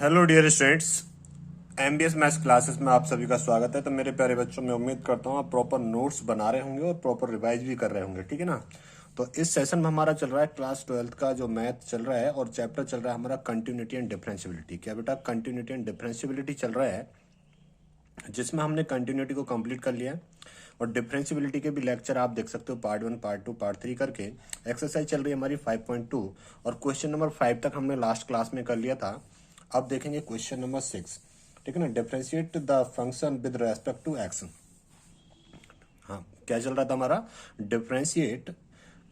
Hello dear students, MBS maths classes में आप सभी का स्वागत है। तो मेरे प्यारे बच्चों, मैं उम्मीद करता हूँ आप प्रॉपर नोट्स बना रहे होंगे और प्रॉपर रिवाइज भी कर रहे होंगे, ठीक है ना। तो इस सेशन में हमारा चल रहा है क्लास 12th का जो मैथ चल रहा है और चैप्टर चल रहा है हमारा कंटिन्यूटी एंड डिफरेंशियबिलिटी। क्या बेटा, कंटिन्यूटी एंड डिफरेंशियबिलिटी चल रहा है, जिसमें हमने कंटिन्यूटी को कंप्लीट कर लिया है और डिफरेंशियबिलिटी के भी लेक्चर आप देख सकते हो, पार्ट 1, पार्ट 2, पार्ट 3 करके। एक्सरसाइज चल रही है हमारी 5.2 और क्वेश्चन नंबर 5 तक हमने लास्ट क्लास में कर लिया था। अब देखेंगे क्वेश्चन नंबर 6, ठीक है ना। Differentiate the function with respect to x. हाँ, क्या चल रहा था हमारा? Differentiate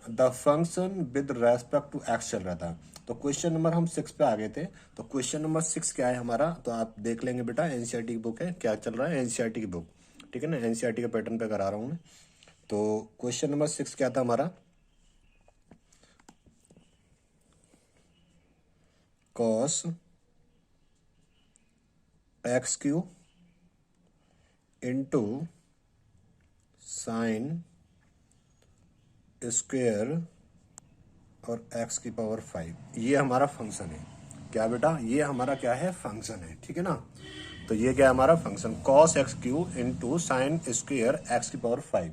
the function with respect to x चल रहा था। तो क्वेश्चन नंबर हम 6 पे आ गए थे। तो क्वेश्चन नंबर 6 क्या है हमारा, तो आप देख लेंगे बेटा। एनसीईआरटी की बुक है, क्या चल रहा है, एनसीईआरटी की बुक, ठीक है ना। एनसीईआरटी के पैटर्न पे करा रहा हूं मैं। तो क्वेश्चन नंबर 6 क्या था हमारा? Cos x cube into sine square और एक्स की पावर 5, ये हमारा फंक्शन है। क्या बेटा, ये हमारा क्या है, फंक्शन है, ठीक है ना। तो ये क्या है हमारा function, cos x cube into sine square x की पावर 5।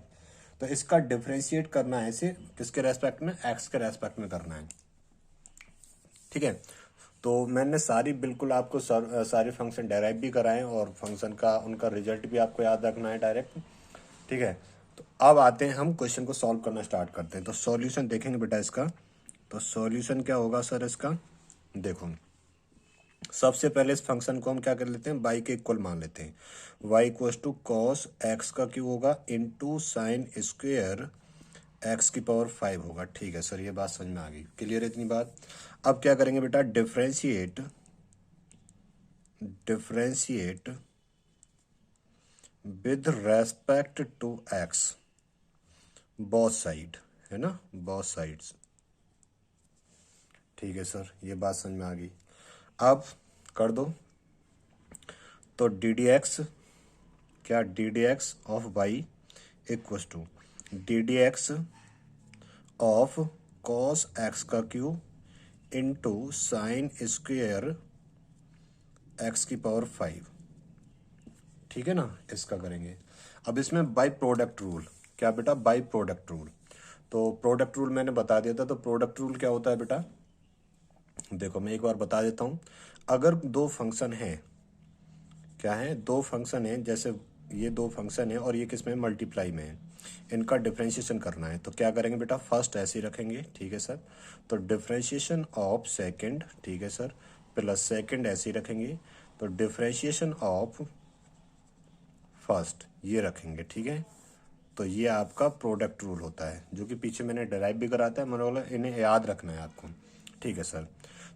तो इसका डिफरेंशिएट करना है इसे किसके रेस्पेक्ट में, एक्स के रेस्पेक्ट में करना है, ठीक है। तो मैंने बिल्कुल आपको सारे फंक्शन डेराइव भी कराए और फंक्शन का उनका रिजल्ट भी आपको याद रखना है डायरेक्ट, ठीक है। तो अब आते हैं हम क्वेश्चन को सॉल्व करना स्टार्ट करते हैं। तो सॉल्यूशन देखेंगे बेटा इसका। तो सॉल्यूशन क्या होगा सर इसका, देखो। सबसे पहले इस फंक्शन को हम क्या कर लेते हैं, y के इक्वल मान लेते हैं। y equal to cos x का क्यू होगा इंटू साइन स्क्वेयर एक्स की पावर 5 होगा, ठीक है सर। ये बात समझ में आ गई, क्लियर है इतनी बात। अब क्या करेंगे बेटा, differentiate with respect to x both side, है ना, बोथ साइड्स, ठीक है सर। ये बात समझ में आ गई। अब कर दो। तो डी डी एक्स, क्या, d d x of y equal to d d x of cos x का cube into sine square x की पावर 5, ठीक है ना। इसका करेंगे। अब इसमें बाई प्रोडक्ट रूल, क्या बेटा, बाई प्रोडक्ट रूल। तो प्रोडक्ट रूल मैंने बता दिया था। तो प्रोडक्ट रूल क्या होता है बेटा, देखो मैं एक बार बता देता हूं। अगर दो फंक्शन है, क्या है, दो फंक्शन है, जैसे ये दो फंक्शन है और ये किस में, मल्टीप्लाई में है, इनका डिफरेंशिएशन करना है। तो क्या करेंगे बेटा, फर्स्ट ऐसे ही रखेंगे, ठीक है सर। तो डिफरेंशिएशन ऑफ सेकंड, ठीक है सर, प्लस सेकंड ऐसे ही रखेंगे। तो डिफरेंशिएशन ऑफ फर्स्ट ये रखेंगे, ठीक है। तो ये आपका प्रोडक्ट रूल होता है, जो कि पीछे मैंने डिराइव भी कराता है। मैंने बोला इन्हें याद रखना है आपको, ठीक है सर।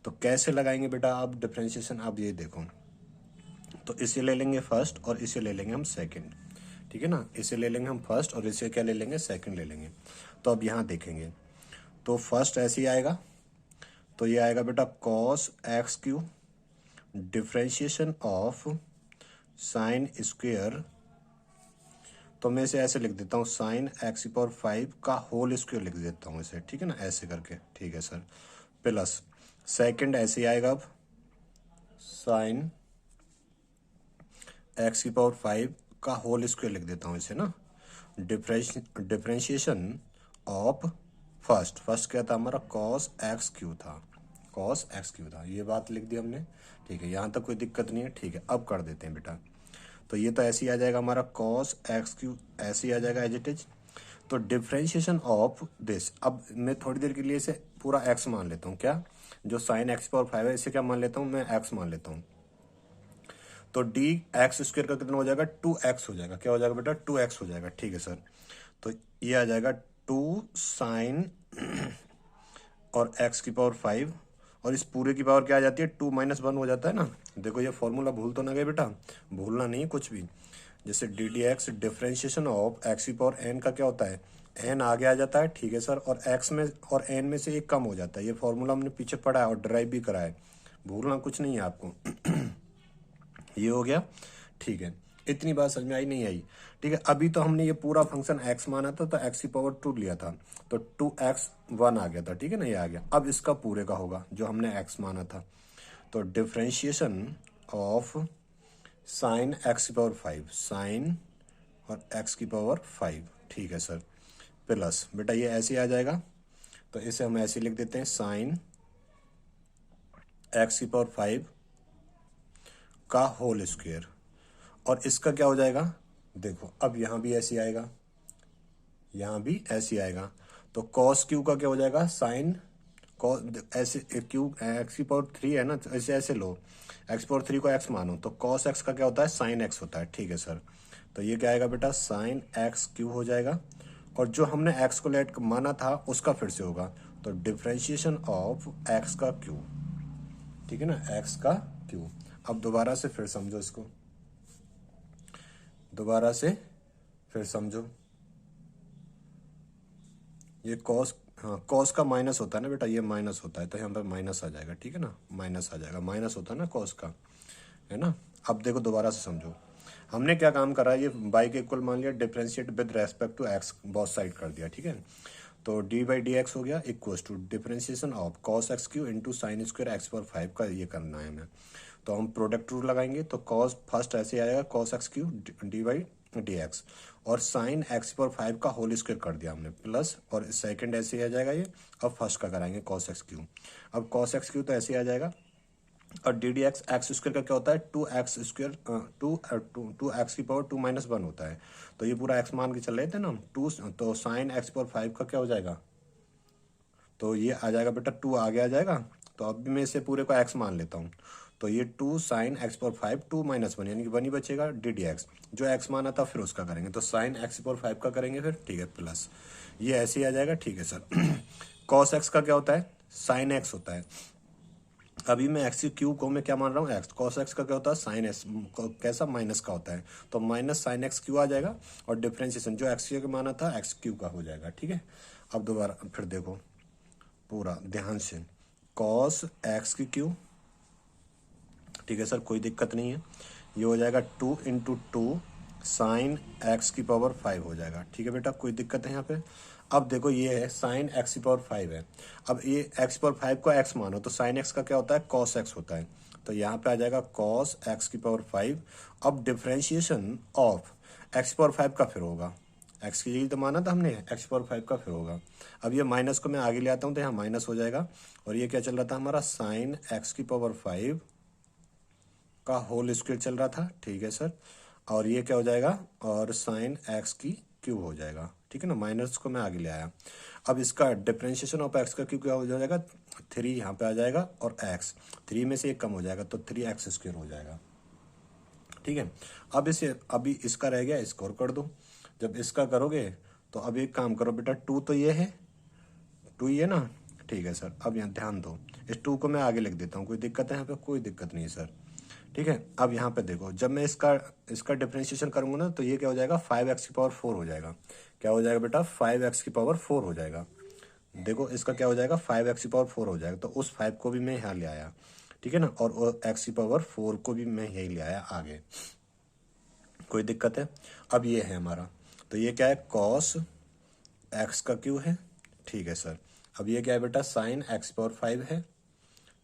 तो कैसे लगाएंगे बेटा आप डिफरेंशिएशन, आप ये देखो। तो इसे ले लेंगे फर्स्ट और इसे ले लेंगे हम सेकंड, ठीक है ना। इसे ले लेंगे हम फर्स्ट और इसे क्या ले लेंगे, सेकंड ले लेंगे। तो अब यहाँ देखेंगे, तो फर्स्ट ऐसे ही आएगा। तो ये आएगा बेटा cos x Q differentiation of sine square. तो मैं इसे ऐसे लिख देता हूँ, साइन एक्स की पावर 5 का होल स्क्वायर लिख देता हूँ इसे, ठीक है ना, ऐसे करके, ठीक है सर। प्लस सेकंड ऐसे ही आएगा, अब साइन एक्स की पावर 5 का होल स्क्वायर लिख देता हूँ इसे ना। डिफरेंशिएशन ऑफ फर्स्ट क्या था हमारा, कॉस एक्स क्यू था, कॉस एक्स क्यू था। ये बात लिख दी हमने, ठीक है। यहाँ तक कोई दिक्कत नहीं है, ठीक है। अब कर देते हैं बेटा। तो ये तो ऐसे ही आ जाएगा हमारा कॉस एक्स क्यू, ऐसे ही आ जाएगा एज इट इज। तो डिफरेंशिएशन ऑफ दिस, अब मैं थोड़ी देर के लिए इसे पूरा एक्स मान लेता हूँ, क्या, जो साइन एक्स पावर 5 है इसे क्या मान लेता हूँ मैं, एक्स मान लेता हूँ। तो डी एक्स स्क्वायर का कितना हो जाएगा, 2x हो जाएगा। क्या हो जाएगा बेटा, 2x हो जाएगा, ठीक है सर। तो ये आ जाएगा 2 साइन और x की पावर 5, और इस पूरे की पावर क्या आ जाती है, 2 - 1 हो जाता है ना। देखो ये फॉर्मूला भूल तो ना गए बेटा, भूलना नहीं कुछ भी। जैसे D d x differentiation of x की पावर n का क्या होता है, n आगे आ जाता है, ठीक है सर, और x में और n में से एक कम हो जाता है। ये फॉर्मूला हमने पीछे पढ़ा है और ड्राइव भी करा है, भूलना कुछ नहीं है आपको। ये हो गया, ठीक है। इतनी बात समझ में आई, नहीं आई, ठीक है। अभी तो हमने ये पूरा फंक्शन x माना था, तो x की पावर 2 लिया था, तो 2x 1 आ गया था, ठीक है ना, ये आ गया। अब इसका पूरे का होगा जो हमने x माना था। तो डिफ्रेंशिएशन ऑफ साइन एक्स की पावर 5, साइन और एक्स की पावर 5, ठीक है सर, प्लस बेटा ये ऐसे आ जाएगा, तो इसे हम ऐसे लिख देते हैं साइन एक्स की पावर 5 का होल स्क्वायर। और इसका क्या हो जाएगा, देखो अब यहां भी ऐसे आएगा, यहां भी ऐसे आएगा, तो कॉस क्यू का क्या हो जाएगा, साइन ऐसे क्यू एक्स की पावर 3 है ना, तो ऐसे ऐसे लो, एक्स पावर 3 को एक्स मानो, तो कॉस एक्स का क्या होता है, साइन एक्स होता है, ठीक है सर। तो ये क्या आएगा बेटा, साइन एक्स क्यू हो जाएगा, और जो हमने एक्स को लेट माना था उसका फिर से होगा, तो डिफ्रेंशिएशन ऑफ एक्स का क्यू, ठीक है ना, एक्स का क्यू। अब दोबारा से फिर समझो इसको, दोबारा से फिर समझो, ये कॉस, हाँ कॉस का माइनस होता है ना बेटा, ये माइनस होता है, तो यहाँ पे माइनस आ जाएगा, ठीक है ना, माइनस आ जाएगा, माइनस होता है ना कॉस का, है ना। अब देखो दोबारा से समझो, हमने क्या काम करा, ये बाई के इक्वल मान लिया, differentiate with respect to x both side कर दिया, ठीक है। तो डी बाई डी एक्स हो गया equals to differentiation of cos x cube into sine square x power 5 का ये करना है हमें। तो हम प्रोडक्ट रूल लगाएंगे, तो कॉस फर्स्ट ऐसे आएगा cos x Q D by D x, और साइन एक्स पावर 5 का होल स्क्वायर कर दिया हमने प्लस, और सेकंड ऐसे ही आ जाएगा ये। अब फर्स्ट का कराएंगे कॉस एक्स क्यू, अब कॉस एक्स क्यू तो ऐसे ही आ जाएगा, और d d x x square का क्या होता है, two x square, two x की पावर 2 - 1 होता है, तो ये पूरा एक्स मान के चल रहे थे ना हम, टू, तो साइन एक्स पावर 5 का क्या हो जाएगा, तो ये आ जाएगा बेटा, टू आगे आ जाएगा, तो अब भी मैं इसे पूरे को एक्स मान लेता हूँ, तो ये टू साइन एक्स पावर 5 2 - 1 यानी कि 1 ही बचेगा, डी डी एक्स जो एक्स माना था फिर उसका करेंगे, तो साइन एक्स पावर 5 का करेंगे फिर, ठीक है, प्लस ये ऐसे ही आ जाएगा, ठीक है सर। कॉस एक्स का क्या होता है, साइन एक्स होता है, अभी मैं एक्स क्यू को मैं क्या मान रहा हूँ, एक्स, कॉस एक्स का क्या होता है, साइन एक्स, कैसा, माइनस का होता है, तो माइनस साइन एक्स क्यू आ जाएगा, और डिफ्रेंशिएशन जो एक्स क्यू का माना था एक्स क्यू का हो जाएगा, ठीक है। अब दोबारा फिर देखो पूरा ध्यान से, कॉस एक्स की क्यू, ठीक है सर, कोई दिक्कत नहीं है, ये हो जाएगा 2 × 2 साइन एक्स की पावर 5 हो जाएगा, ठीक है बेटा, कोई दिक्कत है यहाँ पे। अब देखो ये है साइन एक्स की पावर 5 है, अब ये एक्स पावर 5 को एक्स मानो, तो साइन एक्स का क्या होता है, कॉस एक्स होता है, तो यहाँ पे आ जाएगा कॉस एक्स की पावर 5। अब डिफ्रेंशिएशन ऑफ एक्स पावर 5 का फिर होगा, एक्स की जगह तो माना था हमने, एक्स पावर 5 का फिर होगा, अब ये माइनस को मैं आगे ले आता हूँ तो यहाँ माइनस हो जाएगा, और ये क्या चल रहा था हमारा, साइन एक्स की पावर 5 का होल स्क्वायर चल रहा था, ठीक है सर, और ये क्या हो जाएगा, और साइन एक्स की क्यूब हो जाएगा, ठीक है ना, माइनस को मैं आगे ले आया। अब इसका डिफरेंशिएशन ऑफ एक्स का क्यूब क्या हो जाएगा, 3 यहाँ पे आ जाएगा, और एक्स 3 में से 1 कम हो जाएगा, तो 3x² हो जाएगा, ठीक है। अब इसे, अभी इसका रह गया, इसको और कर दो, जब इसका करोगे तो अब एक काम करो बेटा, 2 तो ये है, 2 ये ना, ठीक है सर। अब यहाँ ध्यान दो, इस 2 को मैं आगे लिख देता हूँ, कोई दिक्कत है यहाँ पे, कोई दिक्कत नहीं है सर, ठीक है। अब यहाँ पे देखो, जब मैं इसका इसका डिफरेंशिएशन करूंगा ना, तो ये क्या हो जाएगा, 5x की पावर 4 हो जाएगा, क्या हो जाएगा बेटा, 5x की पावर 4 हो जाएगा, देखो इसका क्या हो जाएगा, 5x की पावर 4 हो जाएगा, तो उस 5 को भी मैं यहाँ ले आया, ठीक है ना, और x की पावर 4 को भी मैं यही ले आया आगे, कोई दिक्कत है। अब ये है हमारा, तो ये क्या है, कॉस एक्स का क्यू है, ठीक है सर। अब ये क्या है बेटा, साइन एक्स की पावर 5 है,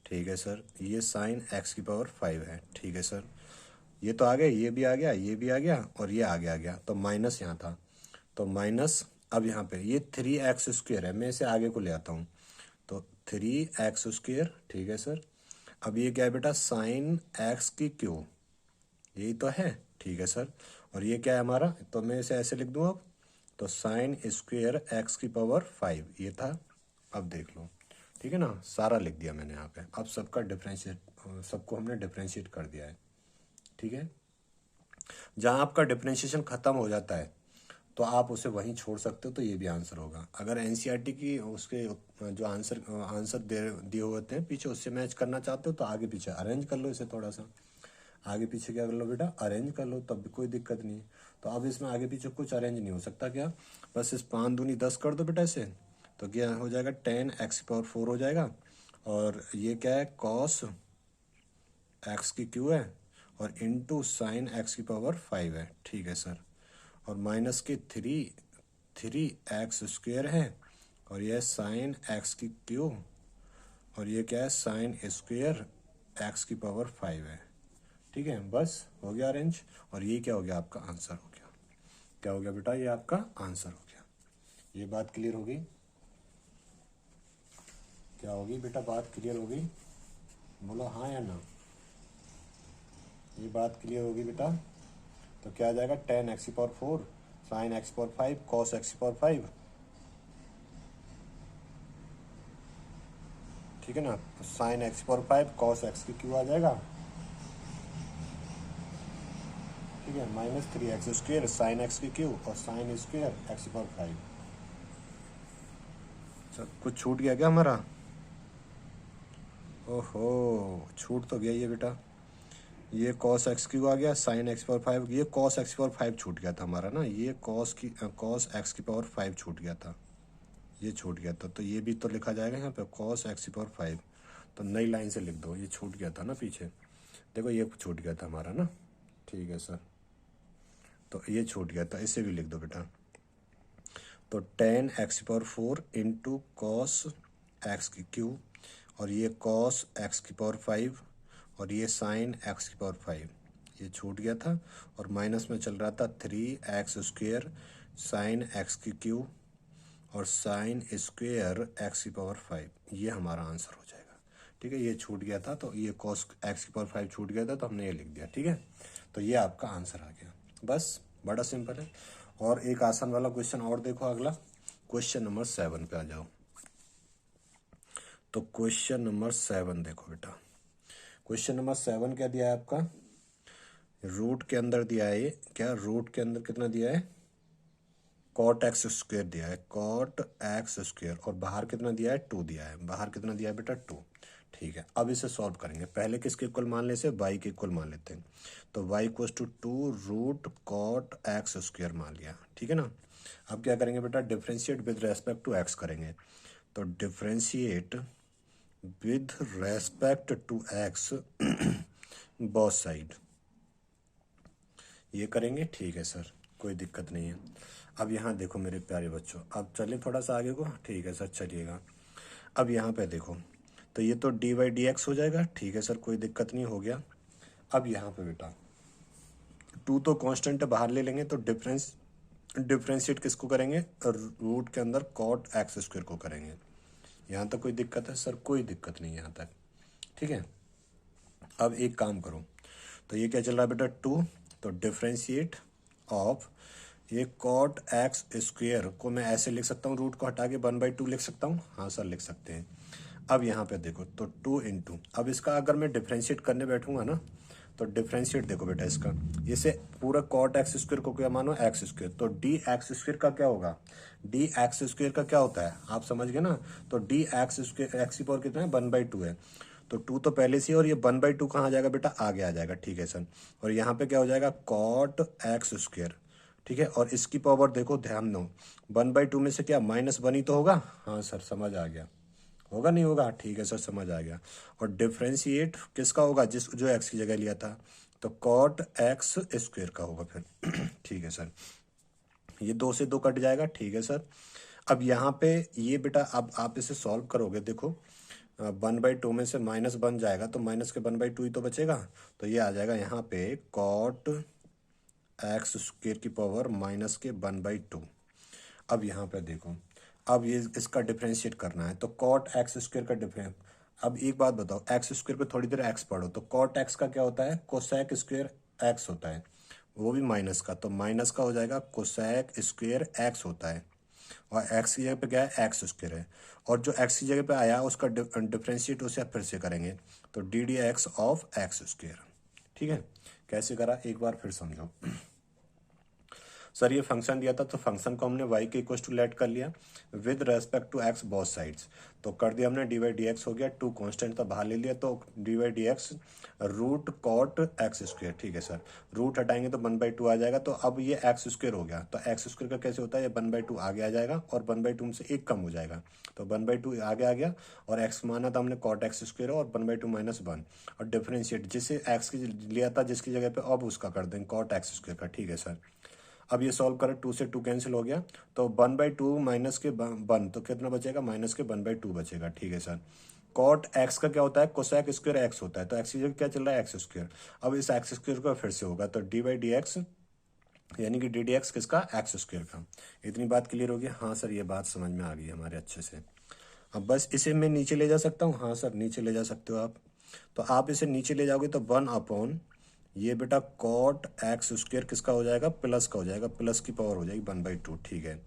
ठीक है सर, ये साइन एक्स की पावर 5 है, ठीक है सर। ये तो आ गया, ये भी आ गया, ये भी आ गया, और ये आगे आ गया, तो माइनस यहाँ था, तो माइनस, अब यहाँ पे ये 3x² है, मैं इसे आगे को ले आता हूँ, तो 3x², ठीक है सर। अब ये क्या है बेटा, साइन एक्स की क्यू, यही तो है, ठीक है सर, और ये क्या है हमारा, तो मैं इसे ऐसे लिख दूँ अब, तो साइन स्क्वेयर एक्स की पावर 5 ये था। अब देख लो, ठीक है ना, सारा लिख दिया मैंने यहाँ पे, अब सबका डिफरेंशिएट, सबको हमने डिफरेंशिएट कर दिया है, ठीक है। जहाँ आपका डिफरेंशिएशन खत्म हो जाता है तो आप उसे वहीं छोड़ सकते हो, तो ये भी आंसर होगा। अगर एनसीईआरटी की उसके जो आंसर दिए हुए होते हैं पीछे, उससे मैच करना चाहते हो तो आगे पीछे अरेंज कर लो, इसे थोड़ा सा आगे पीछे क्या कर लो बेटा, अरेंज कर लो, तब भी कोई दिक्कत नहीं है। तो अब इसमें आगे पीछे कुछ अरेंज नहीं हो सकता क्या, बस इस 5 दूनी 10 कर दो बेटा इसे, तो क्या हो जाएगा, 10x की पावर 4 हो जाएगा, और ये क्या है, कॉस एक्स की क्यू है, और इंटू साइन एक्स की पावर 5 है, ठीक है सर, और माइनस के 3x² है, और यह साइन एक्स की क्यू, और ये क्या है, साइन स्क्वेयर एक्स की पावर 5 है। ठीक है, बस हो गया अरेंज। और ये क्या हो गया, आपका आंसर हो गया। क्या हो गया बेटा, ये आपका आंसर हो गया। ये बात क्लियर हो गई? क्या होगी बेटा, बात क्लियर हो गई? बोलो हाँ या ना। ये बात क्लियर होगी बेटा? तो क्या आ जाएगा, 10x⁴ sign x⁴ cos x⁴। ठीक है ना, तो साइन x⁴ कॉस x³ आ जाएगा। ठीक है, -3x² साइन x³ और साइन स्क्वेयर x⁴। सर कुछ छूट गया क्या हमारा? ओहो, छूट तो गया ये बेटा। ये कॉस x³ आ गया, साइन x⁴, ये कॉस x⁴ छूट गया था हमारा ना, ये कॉस x⁴ छूट गया था, ये छूट गया था। तो ये भी तो लिखा जाएगा यहाँ पे कॉस x⁴। तो नई लाइन से लिख दो, ये छूट गया था ना पीछे, देखो ये छूट गया था हमारा ना। ठीक है सर, तो ये छूट गया था, इसे भी लिख दो बेटा। तो 10x⁴ इंटू कॉस x³ और ये कॉस x⁴ और ये साइन x⁴ ये छूट गया था। और माइनस में चल रहा था 3x² साइन x³ और साइन स्क्वेयर x⁴ ये हमारा आंसर हो जाएगा। ठीक है, ये छूट गया था, तो ये कॉस x⁴ छूट गया था, तो हमने ये लिख दिया। ठीक है, तो ये आपका आंसर आ गया। बस, बड़ा सिंपल है। और एक आसान वाला क्वेश्चन और देखो, अगला क्वेश्चन नंबर 7 पे आ जाओ। तो क्वेश्चन नंबर 7 देखो बेटा। क्वेश्चन नंबर 7 क्या दिया है आपका, रूट के अंदर दिया है। क्या रूट के अंदर कितना दिया है, कॉट x² दिया है, कॉट x²। और बाहर कितना दिया है, 2 दिया है। बाहर कितना दिया है बेटा, 2। ठीक है, अब इसे सॉल्व करेंगे। पहले किसके इक्वल मान लेते हैं, y के इक्वल मान लेते हैं। तो y = 2 रूट कॉट x² मान लिया। ठीक है ना। अब क्या करेंगे बेटा, differentiate with respect to x करेंगे। तो differentiate with respect to x both side, ये करेंगे। ठीक है सर, कोई दिक्कत नहीं है। अब यहाँ देखो मेरे प्यारे बच्चों, अब चले थोड़ा सा आगे को। ठीक है सर, चलिएगा। अब यहाँ पे देखो, तो ये तो dy/dx हो जाएगा। ठीक है सर, कोई दिक्कत नहीं, हो गया। अब यहाँ पे बेटा 2 तो कांस्टेंट बाहर ले लेंगे, तो डिफ्रेंशिएट किसको करेंगे, रूट के अंदर कॉट x² को करेंगे। यहाँ तक कोई दिक्कत है सर? कोई दिक्कत नहीं है यहाँ तक। ठीक है, अब एक काम करो, तो ये क्या चल रहा है बेटा, 2। तो डिफ्रेंशिएट ऑफ ये कॉट x² को मैं ऐसे लिख सकता हूँ, रूट को हटा के 1/2 लिख सकता हूँ। हाँ सर, लिख सकते हैं। अब यहाँ पे देखो, तो 2 इंटू, अब इसका अगर मैं डिफ्रेंशिएट करने बैठूंगा ना, तो डिफ्रेंशिएट देखो बेटा इसका, इसे पूरा कॉट x² को क्या मानो, x²। तो dx² का क्या होगा, dx² का क्या होता है, आप समझ गए ना। तो dx² x⁴ कितना है, 1/2 है। तो 2 तो पहले से, और ये 1/2 कहाँ आ जाएगा बेटा, आगे आ जाएगा। ठीक है सर, और यहाँ पे क्या हो जाएगा, कॉट x²। ठीक है, और इसकी पावर देखो, ध्यान दो, 1/2 में से क्या -1 ही तो होगा। हाँ सर, समझ आ गया, होगा नहीं होगा। ठीक है सर, समझ आ गया। और डिफ्रेंशिएट किसका होगा, जिस जो x की जगह लिया था, तो कॉट x² का होगा फिर। ठीक है सर, ये 2 से 2 कट जाएगा। ठीक है सर, अब यहाँ पे ये बेटा, अब आप इसे सॉल्व करोगे, देखो 1/2 में से माइनस बन जाएगा, तो माइनस के 1/2 ही तो बचेगा। तो ये आ जाएगा यहाँ पे कॉट x² की पावर माइनस के 1/2। अब यहाँ पे देखो, अब ये इसका डिफ्रेंशिएट करना है, तो कॉट x² का डिफरेंस। अब एक बात बताओ, x² पे थोड़ी देर x पढ़ो, तो कॉट x का क्या होता है, कोसेक स्क्वेयर x होता है, वो भी माइनस का। तो माइनस का हो जाएगा कोसेक स्क्वेयर x होता है, और x की जगह पे क्या है, x² है। और जो x की जगह पे आया उसका डिफ्रेंशिएट उसे फिर से करेंगे, तो ddx ऑफ x²। ठीक है, कैसे करा, एक बार फिर समझो। सर ये फंक्शन दिया था, तो फंक्शन को हमने y के इक्वल टू लेट कर लिया with respect to x both sides. तो कर दिया हमने, dy/dx हो गया, 2 कांस्टेंट था बाहर ले लिया, तो dy/dx रूट कॉट x²। ठीक है सर, रूट हटाएंगे तो 1/2 आ जाएगा। तो अब ये x² हो गया, तो x² का कैसे होता है, ये 1/2 आगे आ जाएगा, और 1/2 से 1 कम हो जाएगा, तो 1/2 आगे आ गया। और x माना था हमने कॉट x² और 1/2 -1। और डिफ्रेंशिएट जिसे x की लिया था जिसकी जगह पे, अब उसका कर देंगे कॉट x² का। ठीक है सर, अब ये सॉल्व करें, 2 से 2 कैंसिल हो गया, तो 1/2 माइनस के 1, तो कितना बचेगा, -1/2 बचेगा। ठीक है सर, कॉट एक्स का क्या होता है, कोसेक स्क्वायर एक्स होता है, तो एक्स की जगह क्या चल रहा है, एक्स स्क्वायर। अब इस एक्स स्क्वायर का फिर से होगा तो डी बाई डी एक्स, यानी कि डी डी एक्स किसका, एक्स स्क्वायर का। इतनी बात क्लियर होगी। हाँ सर ये बात समझ में आ गई हमारे अच्छे से। अब बस इसे मैं नीचे ले जा सकता हूँ, हाँ सर नीचे ले जा सकते हो आप। तो आप इसे नीचे ले जाओगे तो 1 अपॉन ये बेटा कॉट एक्स स्क्वायर किसका हो जाएगा, प्लस का हो जाएगा, प्लस की पावर हो जाएगी 1/2, ठीक है।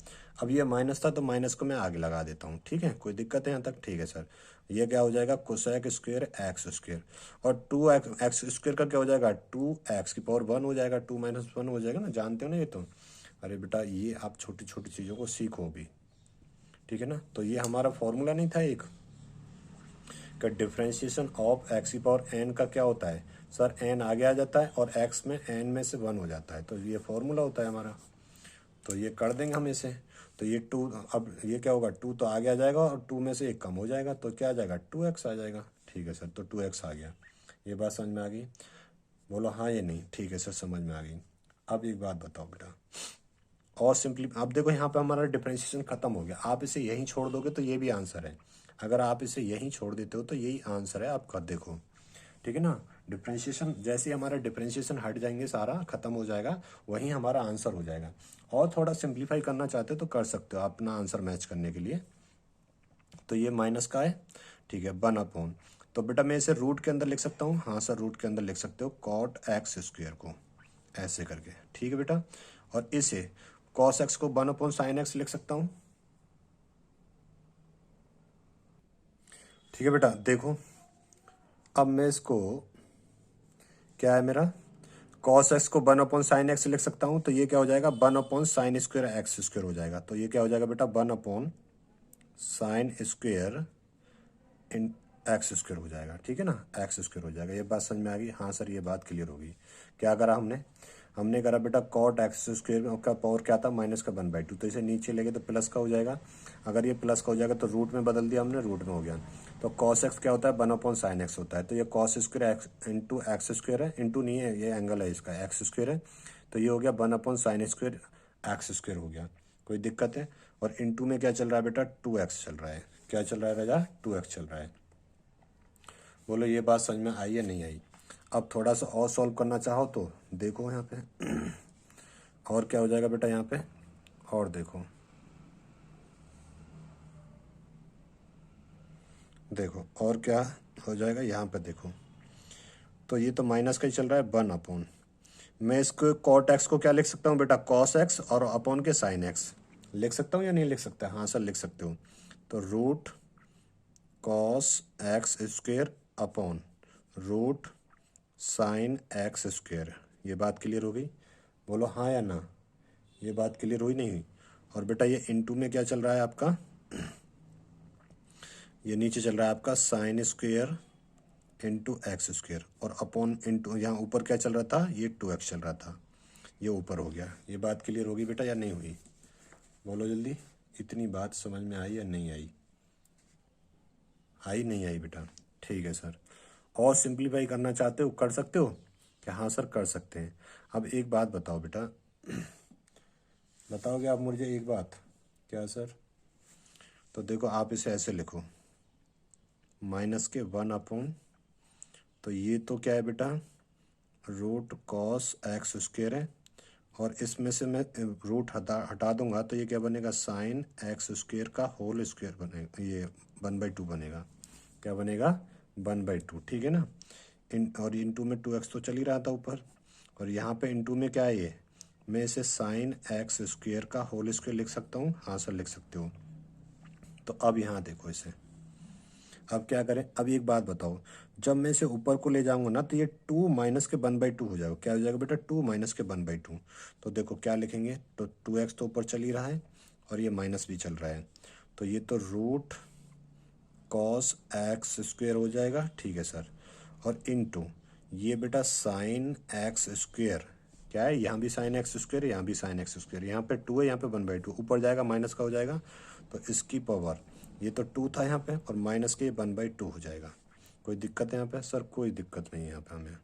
अब ये माइनस था तो माइनस को मैं आगे लगा देता हूँ, ठीक है, कोई दिक्कत है यहाँ तक, ठीक है सर। ये क्या हो जाएगा, कोसेक स्क्वायर एक्स स्क्वायर, और 2x स्क्वायर का क्या हो जाएगा, 2x की पावर 1 हो जाएगा, 2 - 1 हो जाएगा ना, जानते हो ना ये तो। अरे बेटा ये आप छोटी छोटी चीज़ों को सीखो भी, ठीक है ना। तो ये हमारा फॉर्मूला नहीं था एक का, डिफ्रेंशिएशन ऑफ एक्स की पावर एन का क्या होता है सर, एन आगे आ जाता है और एक्स में एन में से 1 हो जाता है, तो ये फॉर्मूला होता है हमारा। तो ये कर देंगे हम इसे, तो ये 2, अब ये क्या होगा, 2 तो आगे आ जाएगा और 2 में से 1 कम हो जाएगा, तो क्या आ जाएगा, 2x आ जाएगा, ठीक है सर। तो 2x आ गया, ये बात समझ में आ गई, बोलो हाँ या नहीं, ठीक है सर समझ में आ गई। अब एक बात बताओ बेटा, और सिंपली आप देखो यहाँ पे हमारा डिफरेंशिएशन खत्म हो गया, आप इसे यहीं छोड़ दोगे तो ये भी आंसर है, अगर आप इसे यहीं छोड़ देते हो तो यही आंसर है आपका, देखो ठीक है ना। डिफरेंशिएशन जैसे ही हमारा डिफरेंशिएशन हट जाएंगे, सारा खत्म हो जाएगा, वहीं हमारा आंसर हो जाएगा। और थोड़ा सिंप्लीफाई करना चाहते हो तो कर सकते हो अपना आंसर मैच करने के लिए। तो ये माइनस का है, ठीक है, 1 अपॉन, तो बेटा मैं इसे रूट के अंदर लिख सकता हूँ, हाँ सर रूट के अंदर लिख सकते हो, कॉट एक्स स्क्वायर को ऐसे करके, ठीक है बेटा। और इसे कॉस एक्स को 1/sin x लिख सकता हूँ, ठीक है बेटा। देखो अब मैं इसको, क्या है मेरा, कॉस एक्स को 1/sin x लिख सकता हूँ, तो ये क्या हो जाएगा, 1/sin स्क्वायर एक्स स्क्वायर हो जाएगा, तो ये क्या हो जाएगा बेटा, 1/sin स्क्वायर इन एक्स स्क्वायर हो जाएगा, ठीक है ना, एक्स स्क्वायर हो जाएगा। ये बात समझ में आ गई, हाँ सर ये बात क्लियर होगी। क्या करा हमने, हमने करा बेटा कॉट एक्स स्क्वायर का पावर क्या था, माइनस का 1/2, तो इसे नीचे लेके तो प्लस का हो जाएगा, अगर ये प्लस का हो जाएगा तो रूट में बदल दिया हमने, रूट में हो गया। तो कॉस एक्स क्या होता है, 1/sin x होता है, तो ये cos square x into x square है, इंटू नहीं है ये एंगल है इसका, एक्स स्क्वायर है, तो ये हो गया 1/sin स्क्वायर एक्स स्क्वायर हो गया, कोई दिक्कत है। और इंटू में क्या चल रहा है बेटा, 2x चल रहा है, क्या चल रहा है राजा, 2x चल रहा है। बोलो ये बात समझ में आई या नहीं आई। अब थोड़ा सा और सॉल्व करना चाहो तो देखो यहाँ पे और क्या हो जाएगा बेटा यहाँ पे, और देखो देखो और क्या हो जाएगा यहाँ पे देखो, तो ये तो माइनस का ही चल रहा है, 1 अपॉन, मैं इसको कॉट एक्स को क्या लिख सकता हूँ बेटा, कॉस एक्स, और अपॉन के साइन एक्स लिख सकता हूँ या नहीं लिख सकता, हाँ सर लिख सकते हो। तो root cos x square upon root sine x square, ये बात क्लियर हो गई, बोलो हाँ या ना, ये बात क्लियर हुई नहीं हुई। और बेटा ये इनटू में क्या चल रहा है आपका, ये नीचे चल रहा है आपका sine square into x square, और अपॉन इंटू यहाँ ऊपर क्या चल रहा था, ये 2x चल रहा था, ये ऊपर हो गया। ये बात क्लियर होगी बेटा या नहीं हुई, बोलो जल्दी, इतनी बात समझ में आई या नहीं आई, आई नहीं आई बेटा, ठीक है सर। और सिंप्लीफाई करना चाहते हो कर सकते हो क्या, हाँ सर कर सकते हैं। अब एक बात बताओ बेटा, बताओगे आप मुझे एक बात, क्या सर, तो देखो आप इसे ऐसे लिखो, माइनस के 1 अपॉन, तो ये तो क्या है बेटा, रूट कॉस एक्स स्क्वेयर है, और इसमें से मैं रूट हटा दूंगा तो ये क्या बनेगा, साइन एक्स स्क्वेयर का होल स्क्वेयर बनेगा, ये 1/2 बनेगा, क्या बनेगा, 1/2, ठीक है ना। और इंटू में 2x तो चल ही रहा था ऊपर, और यहाँ पे इंटू में क्या है ये, मैं इसे साइन एक्स स्क्वेयर का होल स्क्वेयर लिख सकता हूँ, हाँ सर लिख सकते हो। तो अब यहाँ देखो इसे, अब क्या करें, अब एक बात बताओ, जब मैं इसे ऊपर को ले जाऊंगा ना तो ये 2 माइनस के 1/2 हो जाएगा, क्या हो जाएगा बेटा, 2 माइनस के 1/2, तो देखो क्या लिखेंगे, तो 2x तो ऊपर चल ही रहा है और ये माइनस भी चल रहा है, तो ये तो रूट कॉस एक्स स्क्वेयर हो जाएगा, ठीक है सर। और इनटू ये बेटा साइन एक्स स्क्वेयर, क्या है, यहाँ भी साइन एक्स स्क्वेयर, यहाँ भी साइन एक्स स्क्वेयर, यहाँ पे 2 है, यहाँ पे 1/2, ऊपर जाएगा माइनस का हो जाएगा, तो इसकी पावर, ये तो 2 था यहाँ पे, और माइनस के 1/2 हो जाएगा। कोई दिक्कत है यहाँ पे सर, कोई दिक्कत नहीं है यहाँ पे हमें,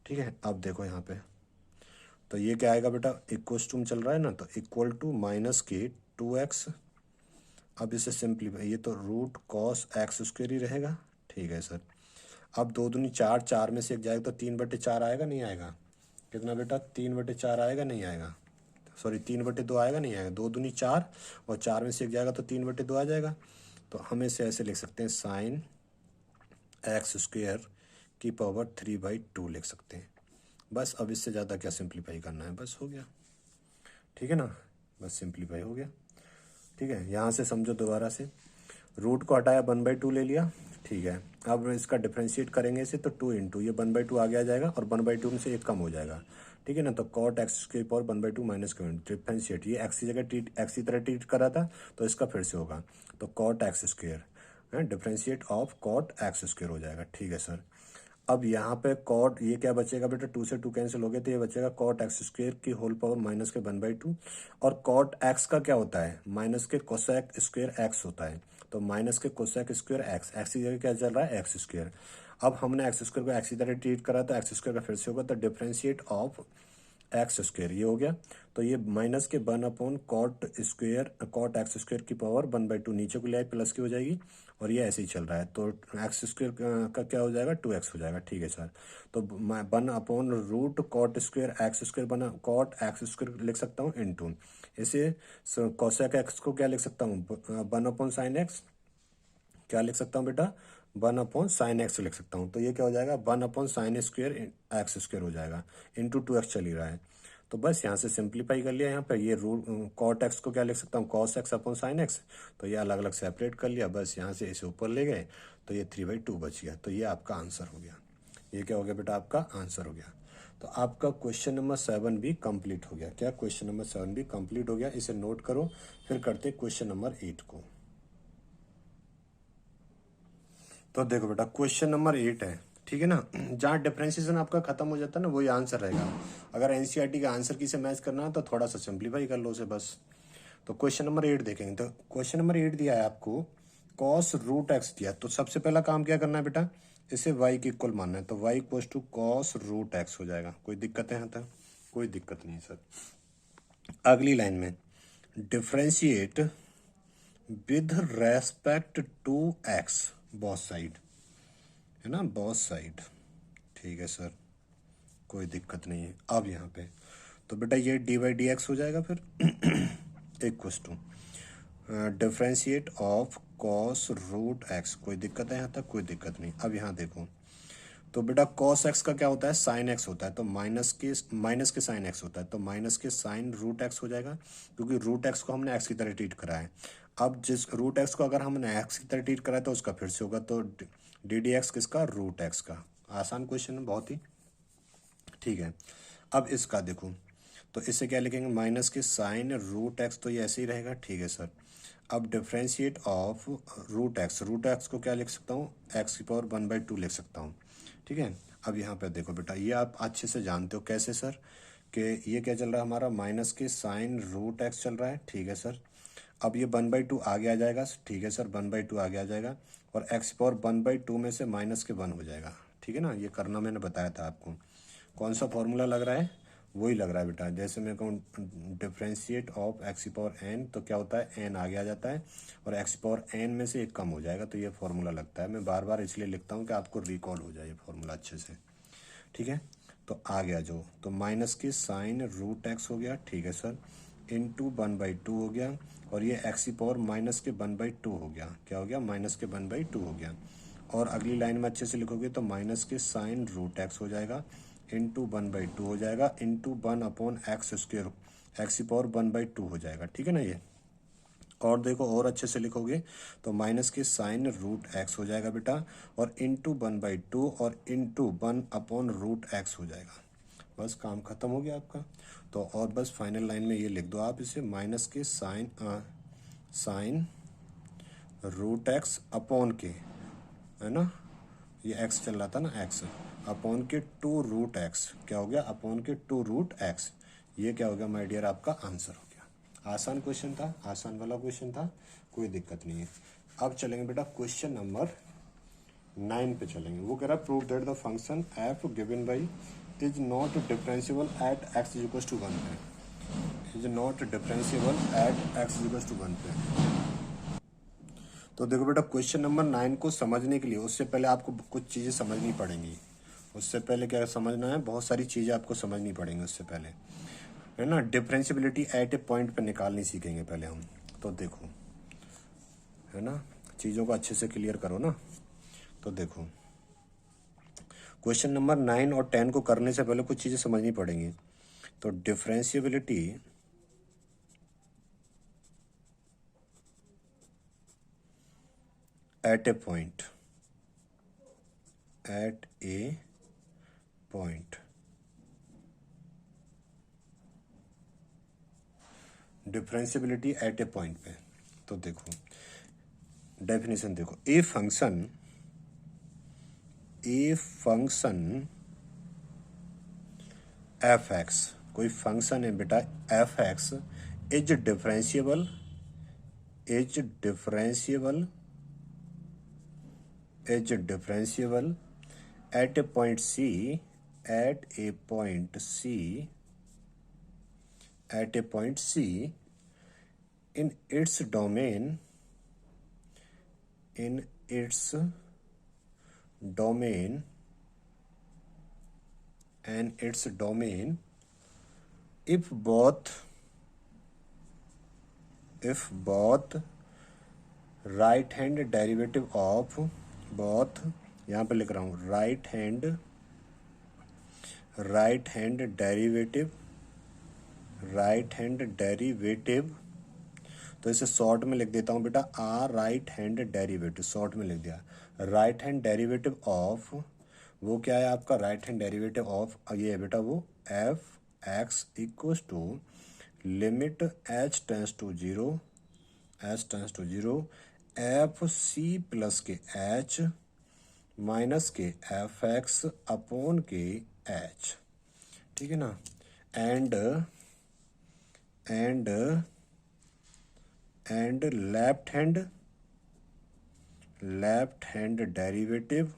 ठीक है। अब देखो यहाँ पे, तो ये क्या आएगा बेटा, इक्वल टू चल रहा है ना, तो इक्वल टू माइनस के 2x अब इसे सिंपलीफाई, ये तो रूट कॉस एक्स स्क्वायर ही रहेगा, ठीक है सर। अब 2 दूनी 4, 4 में से 1 जाएगा तो 3/4 आएगा नहीं आएगा, कितना बेटा 3/4 आएगा नहीं आएगा, सॉरी 3/2 आएगा नहीं आएगा, 2 दूनी 4 और 4 में से 1 जाएगा तो 3/2 आ जाएगा। तो हम इसे ऐसे लिख सकते हैं साइन एक्स स्क्वायर की पावर 3/2 लिख सकते हैं। बस अब इससे ज़्यादा क्या सिंप्लीफाई करना है, बस हो गया, ठीक है ना, बस सिंप्लीफाई हो गया, ठीक है। यहाँ से समझो दोबारा से, रूट को हटाया 1/2 ले लिया, ठीक है। अब इसका डिफ्रेंशिएट करेंगे इसे तो 2 इंटू ये 1/2 आगे आ जाएगा और 1/2 में से 1 कम हो जाएगा, ठीक है ना। तो कॉट एक्स की पावर 1/2 माइनस का डिफ्रेंशिएट, ये एक्स की जगह एक्स की तरह ट्रीट करा था तो इसका फिर से होगा, तो कॉट एक्स स्क्वायर है differentiate of cot x square हो जाएगा, ठीक है सर। अब यहाँ पे कॉट, ये क्या बचेगा बेटा, 2 से 2 कैंसिल हो गए तो ये बचेगा कॉट एक्स स्क्वायर की होल पावर माइनस के 1/2, और कॉट एक्स का क्या होता है, माइनस के कोसेक स्क्वायर एक्स होता है, तो माइनस के कोसेक स्क्वायर एक्स, एक्स की जगह क्या चल रहा है एक्स स्क्वायर। अब हमने एक्स स्क्वायर को एक्स की तरह ट्रीट करा तो एक्स स्क्वायर का फिर से होगा, तो डिफ्रेंशिएट ऑफ एक्स स्क्वायर ये हो गया, तो ये माइनस के 1 cot square cot x square की पावर 1/2 नीचे को ले आए प्लस की हो जाएगी, और ये ऐसे ही चल रहा है, तो एक्स स्क्वायर का क्या हो जाएगा 2x हो जाएगा, ठीक है सर। तो 1/रूट कॉट स्क्वायर एक्स स्क्वायर बना कॉट एक्स स्क्वायर लिख सकता हूँ इंटू इसे कोसेक एक्स को क्या लिख सकता हूँ 1/sin x, क्या लिख सकता हूँ बेटा 1/sin x लिख सकता हूँ, तो ये क्या हो जाएगा 1/sin स्क्वायर एक्स स्क्वायर हो जाएगा, इंटू 2x चल ही रहा है। तो बस यहाँ से सिंप्लीफाई कर लिया, यहाँ पर ये रूट कॉट एक्स को क्या लिख सकता हूँ cos x upon sine x, तो ये अलग अलग सेपरेट कर लिया, बस यहाँ से इसे ऊपर ले गए तो ये 3/2 बच गया, तो ये आपका आंसर हो गया, ये क्या हो गया बेटा आपका आंसर हो गया। तो आपका क्वेश्चन नंबर 7 भी कंप्लीट हो गया, क्या क्वेश्चन नंबर 7 भी कंप्लीट हो गया, इसे नोट करो, फिर करते क्वेश्चन नंबर 8 को। तो देखो बेटा क्वेश्चन नंबर 8 है, ठीक है ना, जहाँ डिफरेंशिएशन आपका खत्म हो जाता है ना वही आंसर रहेगा। अगर एनसीईआरटी का आंसर की से मैच करना है तो थोड़ा सा सिंप्लीफाई कर लो उसे बस। तो क्वेश्चन नंबर 8 देखेंगे, तो क्वेश्चन नंबर 8 दिया है आपको कॉस रूट एक्स दिया, तो सबसे पहला काम क्या करना है बेटा, इसे y की इक्वल मानना है, तो y equal to cos root x हो जाएगा। कोई दिक्कत है यहाँ तक, कोई दिक्कत नहीं है सर। अगली लाइन में differentiate with respect to x both side, है ना बोथ साइड, ठीक है सर कोई दिक्कत नहीं है। अब यहाँ पे तो बेटा ये dy/dx हो जाएगा फिर equal to differentiate of cos root x, कोई दिक्कत है यहाँ तक, कोई दिक्कत नहीं। अब यहाँ देखो तो बेटा कॉस एक्स का क्या होता है साइन एक्स होता है, तो माइनस के साइन एक्स होता है, तो माइनस के साइन रूट एक्स हो जाएगा, क्योंकि रूट एक्स को हमने एक्स की तरह ट्रीट करा है। अब जिस रूट एक्स को अगर हमने एक्स की तरह ट्रीट करा है तो उसका फिर से होगा, तो डी किसका रूट एक्स का। आसान क्वेश्चन है बहुत ही, ठीक है। अब इसका देखो तो इससे क्या लिखेंगे माइनस के साइन रूट एक्स, तो ये ऐसे ही रहेगा, ठीक है सर। अब डिफ्रेंशिएट ऑफ रूट एक्स को क्या लिख सकता हूँ एक्स की पावर 1/2 लिख सकता हूँ, ठीक है। अब यहाँ पे देखो बेटा ये आप अच्छे से जानते हो कैसे सर, कि ये क्या चल रहा है हमारा माइनस के साइन रूट एक्स चल रहा है, ठीक है सर। अब ये 1/2 आगे आ जाएगा, ठीक है सर 1/2 आगे आ जाएगा, और एक्स पावर 1/2 में से माइनस के 1 हो जाएगा, ठीक है ना। ये करना मैंने बताया था आपको, कौन सा फॉर्मूला लग रहा है वही लग रहा है बेटा। जैसे मैं कहूँ differentiate of x power n, तो क्या होता है एन आगे आ जाता है और एक्स पावर एन में से 1 कम हो जाएगा, तो ये फॉर्मूला लगता है। मैं बार बार इसलिए लिखता हूँ कि आपको रिकॉल हो जाए ये फॉर्मूला अच्छे से, ठीक है। तो आ गया जो, तो माइनस के साइन रूट एक्स हो गया, ठीक है सर, इंटू 1/2 हो गया, और ये एक्स की पावर माइनस के 1/2 हो गया, क्या हो गया माइनस के 1/2 हो गया। और अगली लाइन में अच्छे से लिखोगे तो माइनस के साइन रूट एक्स हो जाएगा, इंटू 1/2 हो जाएगा, इंटू 1/x स्क्वायर, एक्स की पावर 1/2 हो जाएगा, ठीक है ना ये। और देखो और अच्छे से लिखोगे तो माइनस के साइन रूट एक्स हो जाएगा बेटा, और इंटू 1/2 और इंटू 1/√x हो जाएगा। बस काम खत्म हो गया आपका। तो और बस फाइनल लाइन में ये लिख दो आप इसे, माइनस के साइन रूट एक्स अपॉन के, है ना, ये एक्स चल रहा था ना एक्स, अपॉन के 2√x, क्या हो गया अपॉन के 2√x, ये क्या हो गया माय डियर आपका आंसर हो गया। आसान क्वेश्चन था, आसान वाला क्वेश्चन था, कोई दिक्कत नहीं है। अब चलेंगे बेटा क्वेश्चन नंबर 9 पे चलेंगे। वो कह रहा है prove that the function f given by is not differentiable at x equal to 1 पे, is not differentiable at x equal to 1 पे। तो देखो बेटा, क्वेश्चन नंबर 9 को समझने के लिए उससे पहले आपको कुछ चीज़ें समझनी पड़ेंगी। उससे पहले क्या समझना है, बहुत सारी चीज़ें आपको समझनी पड़ेंगी उससे पहले, है ना। डिफरेंशियबिलिटी एट ए पॉइंट पे निकालनी सीखेंगे पहले हम। तो देखो, है ना, चीज़ों को अच्छे से क्लियर करो ना। तो देखो, क्वेश्चन नंबर 9 और 10 को करने से पहले कुछ चीज़ें समझनी पड़ेंगी। तो differentiability at a point, at a point, differentiability at a point पे। तो देखो डेफिनेशन देखो, ए फंक्शन एफ एक्स, कोई फंक्शन है बेटा f x, is differentiable, is differentiable, is differentiable at a point c, at a point c, at a point c in its domain, in its domain, and its domain, if both right hand derivative of both, यहाँ पे लिख रहा हूँ right hand derivative, तो इसे short में लिख देता हूँ बेटा, R right hand derivative, short में लिख दिया। राइट हैंड डेरिवेटिव ऑफ, वो क्या है आपका राइट हैंड डेरिवेटिव ऑफ, ये है बेटा वो f x equals to limit H tends to zero, h tends to zero, f C plus k H minus के एफ एक्स अपॉन के एच, ठीक है ना। And left hand derivative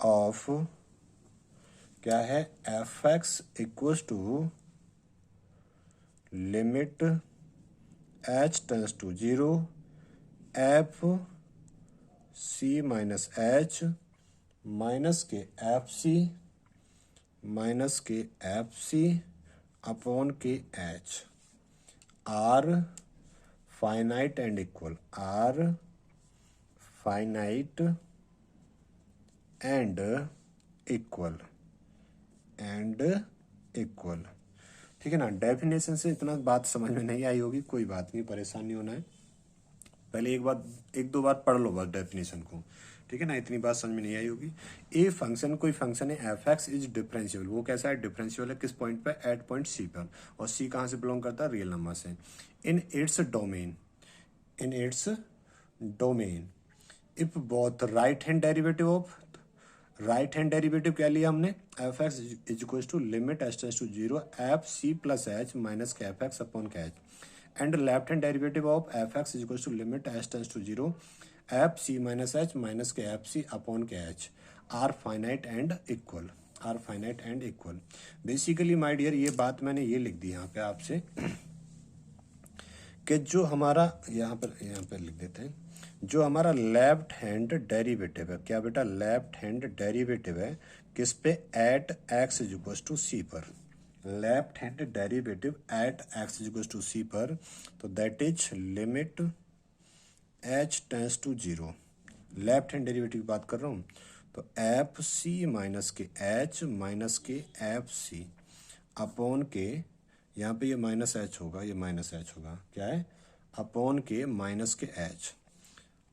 of क्या है, f x equals to limit H tends to zero, f C minus h minus के F C upon के h, are finite and equal, are finite and equal, ठीक है ना। Definition से इतना बात समझ में नहीं आई होगी, कोई बात नहीं, परेशान नहीं होना है। पहले एक दो बार पढ़ लो बस डेफिनेशन को, ठीक है ना, इतनी बात समझ में नहीं आई होगी। ए फंक्शन, कोई फंक्शन है एफ एक्स इज डिफरेंशियल, वो कैसा है, डिफरेंशियल है किस पॉइंट पे, एट पॉइंट सी पर, और सी कहाँ से बिलोंग करता है, रियल नंबर से। In its domain, if both right hand derivative of, right hand derivative क्या लिया हमने, f x is equal to limit H tends to zero, f C plus H minus के एफ एक्स अपॉन के h, and left hand derivative of F x is equal to limit H tends to zero, f C minus h minus के F C upon के h, are finite and equal, are finite and equal. Basically my dear, ये बात मैंने ये लिख दी यहाँ पे आपसे कि जो हमारा यहाँ पर लिख देते हैं, जो हमारा लेफ्ट हैंड डेरिवेटिव है, क्या बेटा, लेफ्ट हैंड डेरिवेटिव है किस पे, at x is equal to c पर, left hand derivative at x is equal to c पर, तो that is limit H tends to zero, left hand derivative की बात कर रहा हूँ, तो एफ सी माइनस के एच माइनस के एफ सी अपॉन के, यहाँ पे ये माइनस एच होगा, ये माइनस एच होगा, क्या है, अपॉन के माइनस के एच।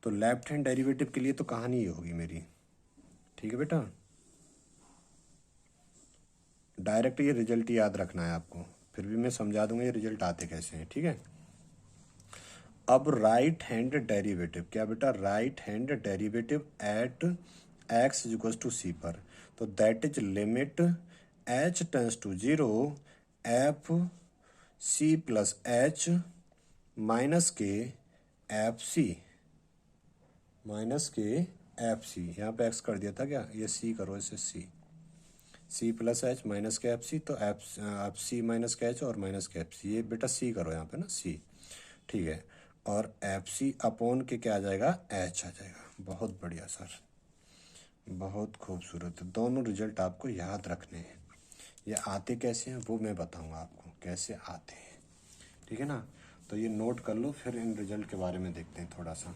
तो लेफ्ट हैंड डेरिवेटिव के लिए तो कहानी ये होगी मेरी, ठीक है बेटा। डायरेक्ट ये रिजल्ट याद रखना है आपको, फिर भी मैं समझा दूंगा ये रिजल्ट आते कैसे हैं, ठीक है। अब राइट हैंड डेरिवेटिव, क्या बेटा, right hand derivative at x equal to c पर, तो that is limit H tends to zero, f C plus H minus के एफ सी, यहाँ पे एक्स कर दिया था क्या, ये सी करो, इसे सी प्लस एच माइनस के एफ सी, तो एफ सी माइनस के एच और माइनस के एफ सी, ये बेटा सी करो यहाँ पे ना सी, ठीक है। और एफ सी अपॉन के क्या आ जाएगा, एच आ जाएगा। बहुत बढ़िया सर, बहुत खूबसूरत। दोनों रिजल्ट आपको याद रखने हैं। ये आते कैसे हैं वो मैं बताऊंगा आपको कैसे आते हैं, ठीक है ना। तो ये नोट कर लो, फिर इन रिजल्ट के बारे में देखते हैं थोड़ा सा,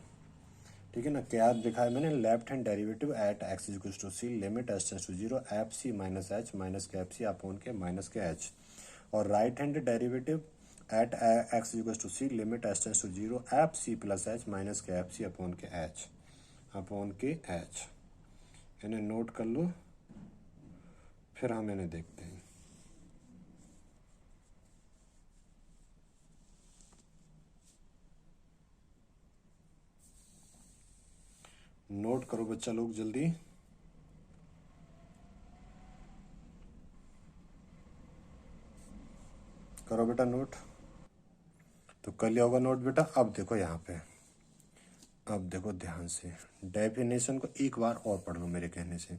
ठीक है ना। क्या दिखा है मैंने, left hand derivative at x equal to c limit h tends to zero f C minus h minus के एफ सी अपॉन के माइनस के एच। और right hand derivative at x equal to c limit h tends to zero f C plus H minus के F C upon के h, upon के h. इन्हें note कर लो, फिर हम इन्हें देखते हैं। नोट करो बच्चा लोग जल्दी। करो बेटा नोट। तो कर लिया होगा नोट बेटा। अब देखो यहाँ पे, अब देखो ध्यान से, डेफिनेशन को एक बार और पढ़ लो मेरे कहने से।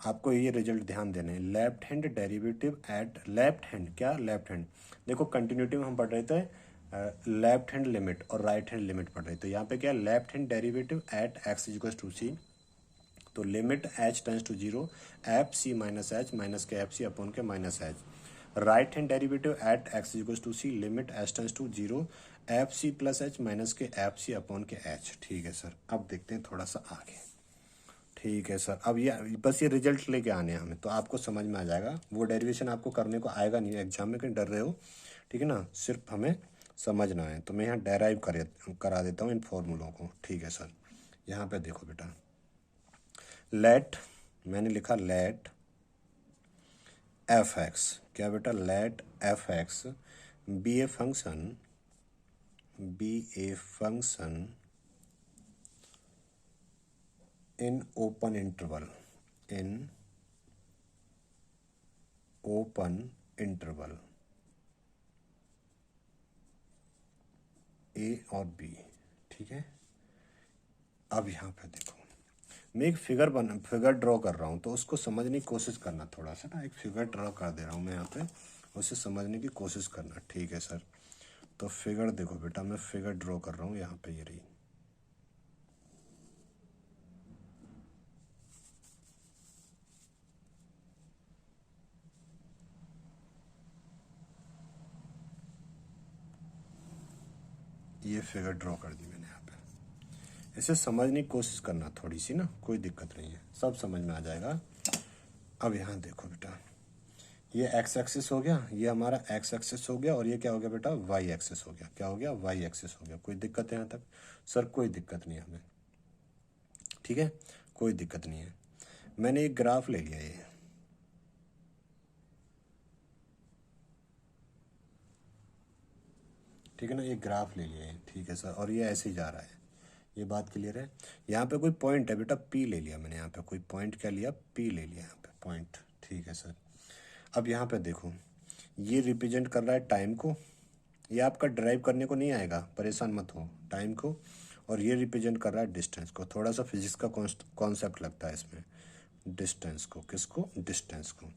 आपको ये रिजल्ट ध्यान देने हैं। Left hand derivative at, left hand क्या, लेफ्ट हैंड देखो कंटिन्यूटी में हम पढ़ रहे थे लेफ्ट हैंड लिमिट और राइट हैंड लिमिट पढ़ रहे थे। यहाँ पे क्या, left hand derivative at x equal to c, तो limit H tends to zero f C minus h minus के एफ सी अपॉन के minus h. Right hand derivative at x equal to c limit H tends to zero f C plus H minus के F C upon के h. ठीक है sir, अब देखते हैं थोड़ा सा आगे। ठीक है सर, अब ये बस ये रिजल्ट लेके आने हैं हमें, तो आपको समझ में आ जाएगा। वो डेरिवेशन आपको करने को आएगा नहीं एग्जाम में, कहीं डर रहे हो, ठीक है ना, सिर्फ हमें समझना है। तो मैं यहाँ डेराइव करा देता हूँ इन फॉर्मूलों को। ठीक है सर, यहाँ पे देखो बेटा, लेट, मैंने लिखा लेट एफ एक्स, क्या बेटा, let f x be a function, be a function in open interval, in open interval a और बी। ठीक है, अब यहाँ पे देखो, मैं एक फिगर ड्रॉ कर रहा हूँ, तो उसको समझने की कोशिश करना थोड़ा सा ना। एक फिगर ड्रॉ कर दे रहा हूँ मैं यहाँ पे, उसे समझने की कोशिश करना। ठीक है सर, तो फिगर देखो बेटा, मैं फिगर ड्रॉ कर रहा हूँ यहाँ पे, ये रही। ये फिगर ड्रॉ कर दी मैंने यहाँ पे। इसे समझने की कोशिश करना थोड़ी सी ना, कोई दिक्कत नहीं है, सब समझ में आ जाएगा। अब यहाँ देखो बेटा, ये एक्स एक्सिस हो गया, ये हमारा एक्स एक्सिस हो गया, और ये क्या हो गया बेटा, वाई एक्सिस हो गया। क्या हो गया, वाई एक्सिस हो गया। कोई दिक्कत है यहाँ तक? सर कोई दिक्कत नहीं है हमें, ठीक है, कोई दिक्कत नहीं है। मैंने एक ग्राफ ले लिया, ये ठीक है ना, ये ग्राफ ले लिया है, ठीक है सर, और ये ऐसे ही जा रहा है। ये बात क्लियर है? यहाँ पे कोई पॉइंट है बेटा, पी ले लिया मैंने, यहाँ पे कोई पॉइंट क्या लिया, पी ले लिया यहाँ पे पॉइंट। ठीक है सर, अब यहाँ पे देखो, ये रिप्रेजेंट कर रहा है टाइम को। ये आपका ड्राइव करने को नहीं आएगा, परेशान मत हो, टाइम को। और ये रिप्रेजेंट कर रहा है डिस्टेंस को। थोड़ा सा फिजिक्स का कॉन्सेप्ट लगता है इसमें, डिस्टेंस को, किसको, डिस्टेंस को।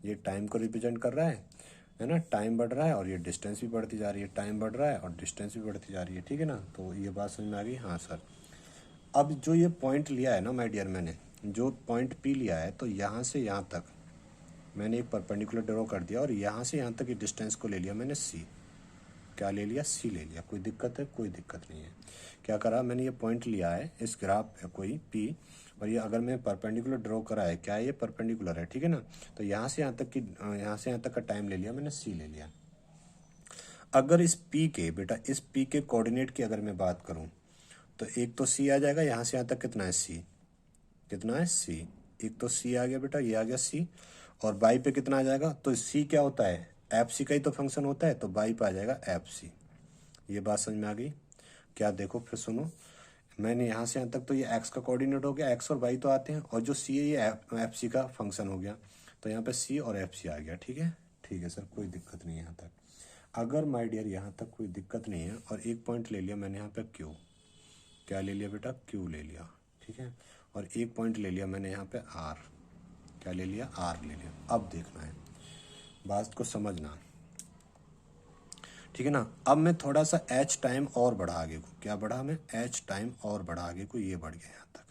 ये टाइम को रिप्रेजेंट कर रहा है ना, टाइम बढ़ रहा है और ये डिस्टेंस भी बढ़ती जा रही है, टाइम बढ़ रहा है और डिस्टेंस भी बढ़ती जा रही है। ठीक है ना, तो ये बात समझ में आ गई? हाँ सर। अब जो ये पॉइंट लिया है ना माय डियर, मैंने जो पॉइंट पी लिया है, तो यहाँ से यहाँ तक मैंने एक परपेंडिकुलर ड्रॉ कर दिया, और यहाँ से यहाँ तक की डिस्टेंस को ले लिया मैंने सी। क्या ले लिया, सी ले लिया। कोई दिक्कत है? कोई दिक्कत नहीं है। क्या करा मैंने, ये पॉइंट लिया है इस ग्राफ पे कोई पी, और ये अगर मैं परपेंडिकुलर ड्रॉ करा है, क्या ये परपेंडिकुलर है, ठीक है ना। तो यहाँ से यहाँ तक की, यहाँ से यहाँ तक का टाइम ले लिया मैंने, सी ले लिया। अगर इस पी के बेटा, इस पी के कोऑर्डिनेट की अगर मैं बात करूँ, तो एक तो सी आ जाएगा, यहाँ से यहाँ तक कितना है, सी, कितना है, सी। एक तो सी आ गया बेटा, ये आ गया सी, और बाई पे कितना आ जाएगा, तो सी क्या होता है, एफ सी का ही तो फंक्शन होता है, तो बाई पे आ जाएगा एफ सी। ये बात समझ में आ गई? क्या देखो फिर सुनो, मैंने यहाँ से यहाँ तक तो ये एक्स का कोऑर्डिनेट हो गया, एक्स और वाई तो आते हैं, और जो सी है ये एफ सी का फंक्शन हो गया, तो यहाँ पे सी और एफ सी आ गया। ठीक है, ठीक है सर, कोई दिक्कत नहीं है यहाँ तक। अगर माय डियर यहाँ तक कोई दिक्कत नहीं है, और एक पॉइंट ले लिया मैंने यहाँ पे क्यू, क्या ले लिया बेटा, क्यू ले लिया, ठीक है, और एक पॉइंट ले लिया मैंने यहाँ पे आर, क्या ले लिया, आर ले लिया। अब देखना है, बात को समझना, ठीक है ना। अब मैं थोड़ा सा एच टाइम और बढ़ा आगे को, क्या बढ़ा मैं, एच टाइम और बढ़ा आगे को, ये बढ़ गया यहाँ तक,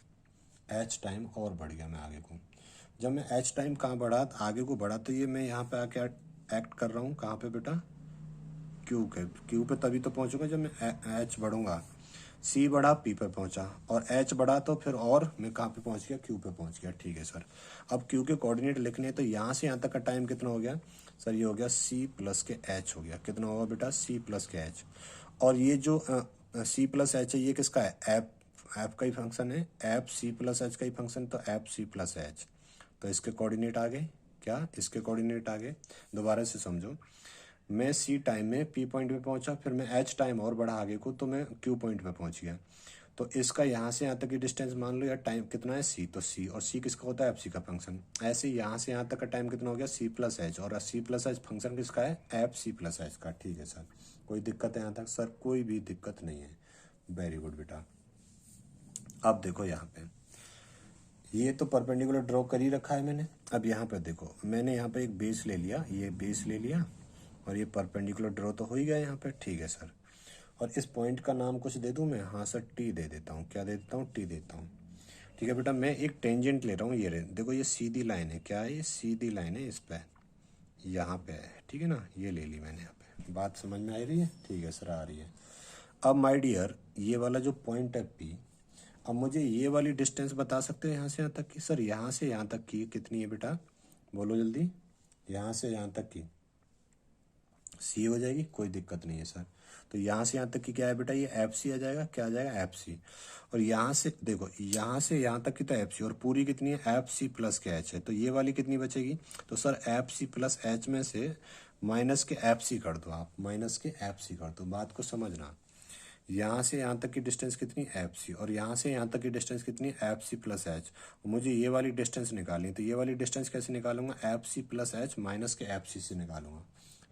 एच टाइम और बढ़ गया मैं आगे को। जब मैं एच टाइम कहाँ बढ़ा, आगे को बढ़ा, तो ये मैं यहाँ पे आके एक्ट कर रहा हूँ कहाँ पे बेटा, क्यू के, क्यू पे तभी तो पहुँचूंगा जब मैं एच बढ़ूंगा। सी बढ़ा, पी पे पहुंचा, और एच बढ़ा तो फिर और मैं कहाँ पे पहुंच गया, क्यू पे पहुंच गया। ठीक है सर, अब क्यू के कोऑर्डिनेट लिखने हैं, तो यहाँ से यहाँ तक का टाइम कितना हो गया सर, ये हो गया सी प्लस के एच हो गया। कितना होगा बेटा, सी प्लस के एच। और ये जो सी प्लस एच है, ये किसका है, एप, एप का ही फंक्शन है, एप सी प्लस एच का ही फंक्शन, तो एप सी प्लस एच। तो इसके कोऑर्डिनेट आ गए, क्या इसके कोऑर्डिनेट आ गए। दोबारा से समझो, मैं सी टाइम में पी पॉइंट पे पहुंचा, फिर मैं एच टाइम और बढ़ा आगे को, तो मैं क्यू पॉइंट पे पहुंच गया। तो इसका यहाँ से यहाँ तक की डिस्टेंस मान लो, या टाइम कितना है सी, तो सी, और सी किसका होता है, एफ सी का फंक्शन। ऐसे ही यहाँ से यहाँ तक का टाइम कितना हो गया, सी प्लस एच, और सी प्लस एच फंक्शन किसका है, एफ सी प्लस एच का। ठीक है सर, कोई दिक्कत है यहाँ तक सर, कोई भी दिक्कत नहीं है, वेरी गुड बेटा। अब देखो यहाँ पे, ये तो परपेंडिकुलर ड्रॉ कर ही रखा है मैंने। अब यहाँ पे देखो, मैंने यहाँ पे एक बेस ले लिया, ये बेस ले लिया, और ये परपेंडिकुलर ड्रॉ तो हो ही गया यहाँ पे। ठीक है सर, और इस पॉइंट का नाम कुछ दे दूँ मैं, हाँ सर टी दे देता हूँ, क्या दे देता हूँ, टी देता हूँ। ठीक है बेटा, मैं एक टेंजेंट ले रहा हूँ, ये देखो, ये सीधी लाइन है, क्या है, ये सीधी लाइन है, इस पर यहाँ पे है, ठीक है ना, ये ले ली मैंने यहाँ पे। बात समझ में आ रही है, ठीक है सर, आ रही है। अब माय डियर, ये वाला जो पॉइंट है पी, अब मुझे ये वाली डिस्टेंस बता सकते हो यहाँ से यहाँ तक की, सर यहाँ से यहाँ तक की कितनी है बेटा, बोलो जल्दी, यहाँ से यहाँ तक की सी हो जाएगी, कोई दिक्कत नहीं है सर। तो यहाँ से यहाँ तक की क्या है बेटा, ये एफ सी आ जाएगा, क्या आ जाएगा, एफ सी। और यहाँ से देखो, यहाँ से यहाँ तक की तो एफ सी, और पूरी कितनी है, एफ सी प्लस के एच है, तो ये वाली कितनी बचेगी, तो sir F C plus h में से माइनस के एफ सी कर दो आप, माइनस के एफ सी कर दो। बात को समझना, यहाँ से यहाँ तक की डिस्टेंस कितनी, एफ सी, और यहाँ से यहाँ तक की डिस्टेंस कितनी, एफ सी प्लस एच। मुझे ये वाली डिस्टेंस निकालनी, तो ये वाली डिस्टेंस कैसे निकालूंगा, एफ सी प्लस एच माइनस के एफ सी से निकालूंगा,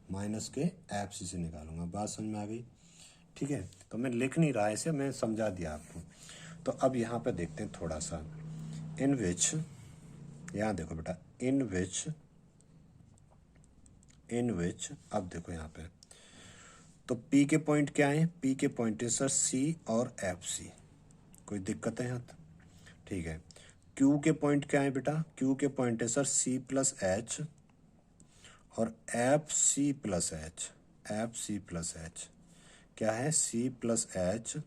माइनस के एफ सी से निकालूंगा। बात समझ में आ गई, ठीक है। तो मैं लिख नहीं रहा इसे, मैं समझा दिया आपको। तो अब यहाँ पे देखते हैं थोड़ा सा, इन विच, यहाँ देखो बेटा, इन विच, अब देखो यहाँ पे, तो P के पॉइंट क्या है, P के पॉइंट है सर C और एफ सी, कोई दिक्कत है यहाँ तक, ठीक है। Q के पॉइंट क्या है बेटा, Q के पॉइंट है सर C प्लस एच और एफ सी प्लस एच, एफ सी प्लस एच क्या है, C प्लस एच,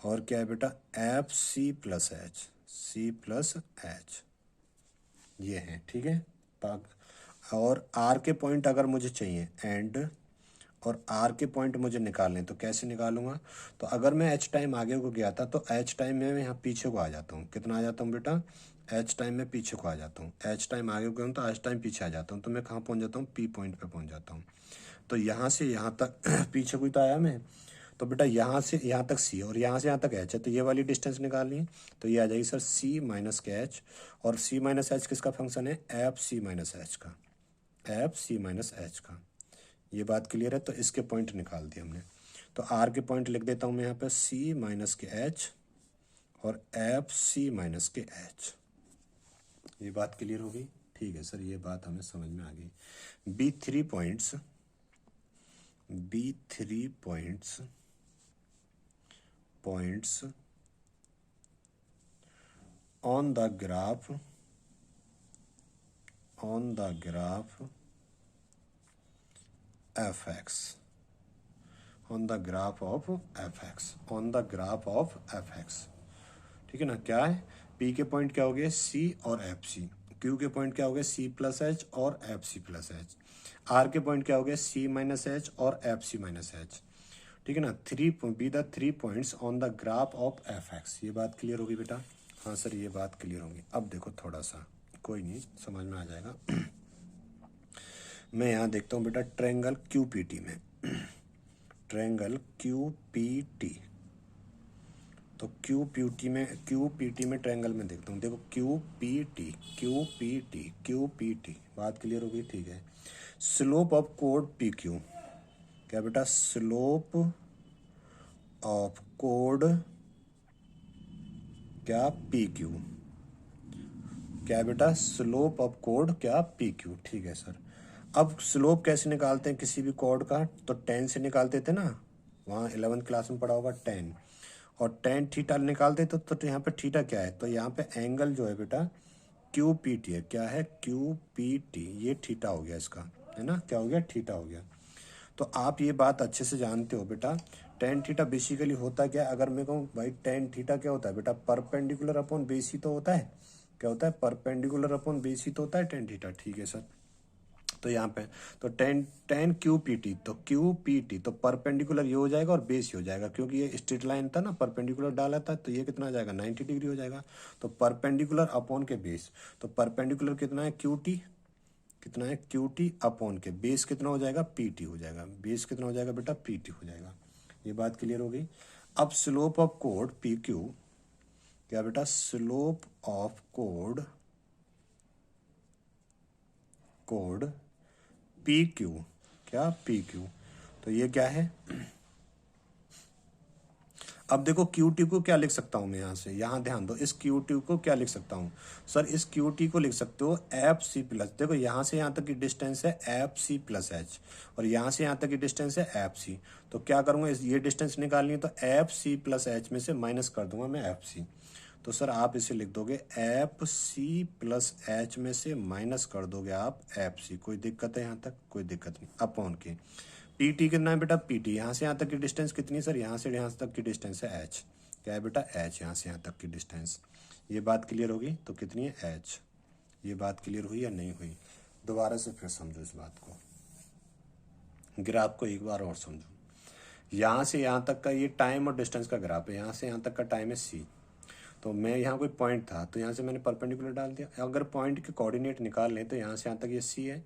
और क्या है बेटा, एफ सी plus H, C plus H, ये है, ठीक है। और R के पॉइंट अगर मुझे चाहिए, एंड और आर के पॉइंट मुझे निकालने, तो कैसे निकालूंगा, तो अगर मैं एच टाइम आगे को गया था, तो एच टाइम में मैं यहाँ पीछे को आ जाता हूँ, कितना आ जाता हूँ बेटा, एच टाइम में पीछे को आ जाता हूँ, एच टाइम आगे को गया हूँ तो एच टाइम पीछे आ जाता हूँ, तो मैं कहाँ पहुँच जाता हूँ, पी पॉइंट पे पहुँच जाता हूँ। तो यहाँ से यहाँ तक पीछे को ही तो आया मैं, तो बेटा यहाँ से यहाँ तक सी और यहाँ से यहाँ तक एच है, तो ये वाली डिस्टेंस निकालनी है, तो ये आ जाएगी सर सी माइनस के एच, और सी माइनस एच किसका फंक्शन है, एफ सी माइनस एच का, एफ सी माइनस एच का। ये बात क्लियर है, तो इसके पॉइंट निकाल दिए हमने। तो आर के पॉइंट लिख देता हूँ मैं यहाँ पे, सी माइनस के एच और एफ सी माइनस के एच। ये बात क्लियर हो गई, ठीक है सर, ये बात हमें समझ में आ गई। Be three points on the graph F X, on the graph of F X, on the graph of F X, ठीक है ना। क्या है, पी के पॉइंट क्या हो गए, सी और एफ सी, क्यू के पॉइंट क्या हो गए, सी प्लस एच और एफ सी प्लस एच, आर के पॉइंट क्या हो गए, सी माइनस एच और एफ सी माइनस एच, ठीक है ना। Be the three points on the graph of F X. ये बात क्लियर होगी बेटा, हाँ सर ये बात क्लियर होगी। अब देखो थोड़ा सा, कोई नहीं समझ में आ जाएगा। मैं यहाँ देखता हूँ बेटा ट्रायंगल क्यू पी टी में, ट्रायंगल क्यू पी टी, तो क्यू पी टी में ट्रायंगल में देखता हूँ, देखो क्यू पी टी, बात क्लियर हो गई, ठीक है। स्लोप ऑफ कोड पी क्यू, क्या बेटा, स्लोप ऑफ कोड क्या, पी क्यू, क्या है बेटा, स्लोप ऑफ कोड क्या, पी क्यू। ठीक है सर। अब स्लोप कैसे निकालते हैं किसी भी कोड का, तो टेन से निकालते थे ना, वहाँ 11th क्लास में पढ़ा होगा टेन, और टेन थीटा निकालते तो यहाँ पे थीटा क्या है, तो यहाँ पे एंगल जो है बेटा क्यू पी टी है। क्या है, क्यू पी टी, ये थीटा हो गया इसका, है ना, क्या हो गया, थीटा हो गया। तो आप ये बात अच्छे से जानते हो बेटा, टेन थीटा बेसिकली होता क्या है, अगर मैं कहूँ भाई टेन थीटा क्या होता है बेटा, परपेंडिकुलर अपॉन बेस ही तो होता है। क्या होता है, परपेंडिकुलर अपॉन बेस ही तो होता है टेन थीटा। ठीक है सर। तो यहाँ पे तो ten ten Q P T, तो क्यू पी टी तो परपेंडिकुलर ये हो जाएगा और बेस ही हो जाएगा, क्योंकि ये स्ट्रेट लाइन था ना, परपेंडिकुलर डाला था, तो ये कितना आ जाएगा, 90 डिग्री हो जाएगा। तो परपेंडिकुलर अपॉन के बेस, तो परपेंडिकुलर कितना है, क्यू टी, कितना है, क्यू टी अपॉन के बेस कितना हो जाएगा, पी टी हो जाएगा। बेस कितना हो जाएगा बेटा, पी टी हो जाएगा। ये बात क्लियर हो गई। अब स्लोप ऑफ कोड पी क्यू, क्या बेटा, slope of code code P Q, क्या, पी क्यू, तो ये क्या है। अब देखो क्यू टी को क्या लिख सकता हूं मैं, यहां से, यहां ध्यान दो, इस क्यू टी को क्या लिख सकता हूं सर, इस क्यू टी को लिख सकते हो एफ सी प्लस, देखो यहां से यहां तक की डिस्टेंस है एफ सी प्लस एच, और यहां से यहां तक की डिस्टेंस है एफ सी। तो क्या करूंगा, ये डिस्टेंस निकालनी है, तो एफ सी प्लस एच में से माइनस कर दूंगा मैं एफ सी। तो सर आप इसे लिख दोगे एफ सी प्लस एच में से माइनस कर दोगे आप एफ सी। कोई दिक्कत है यहाँ तक, कोई दिक्कत नहीं। अपॉन के पी टी कितना है बेटा, पी टी यहाँ से यहाँ तक की डिस्टेंस कितनी है सर, यहाँ से यहाँ तक की डिस्टेंस है एच। क्या है बेटा, एच, यहाँ से यहाँ तक की डिस्टेंस। ये बात क्लियर होगी, तो कितनी है, एच। ये बात क्लियर हुई या नहीं हुई, दोबारा से फिर समझो इस बात को, ग्राफ को एक बार और समझो। यहाँ से यहाँ तक का ये टाइम और डिस्टेंस का ग्राफ है, यहाँ से यहाँ तक का टाइम है सी। तो मैं यहाँ कोई पॉइंट था, तो यहाँ से मैंने परपेंडिकुलर डाल दिया। अगर पॉइंट के कोऑर्डिनेट निकाल लें, तो यहाँ से यहाँ तक ये सी है,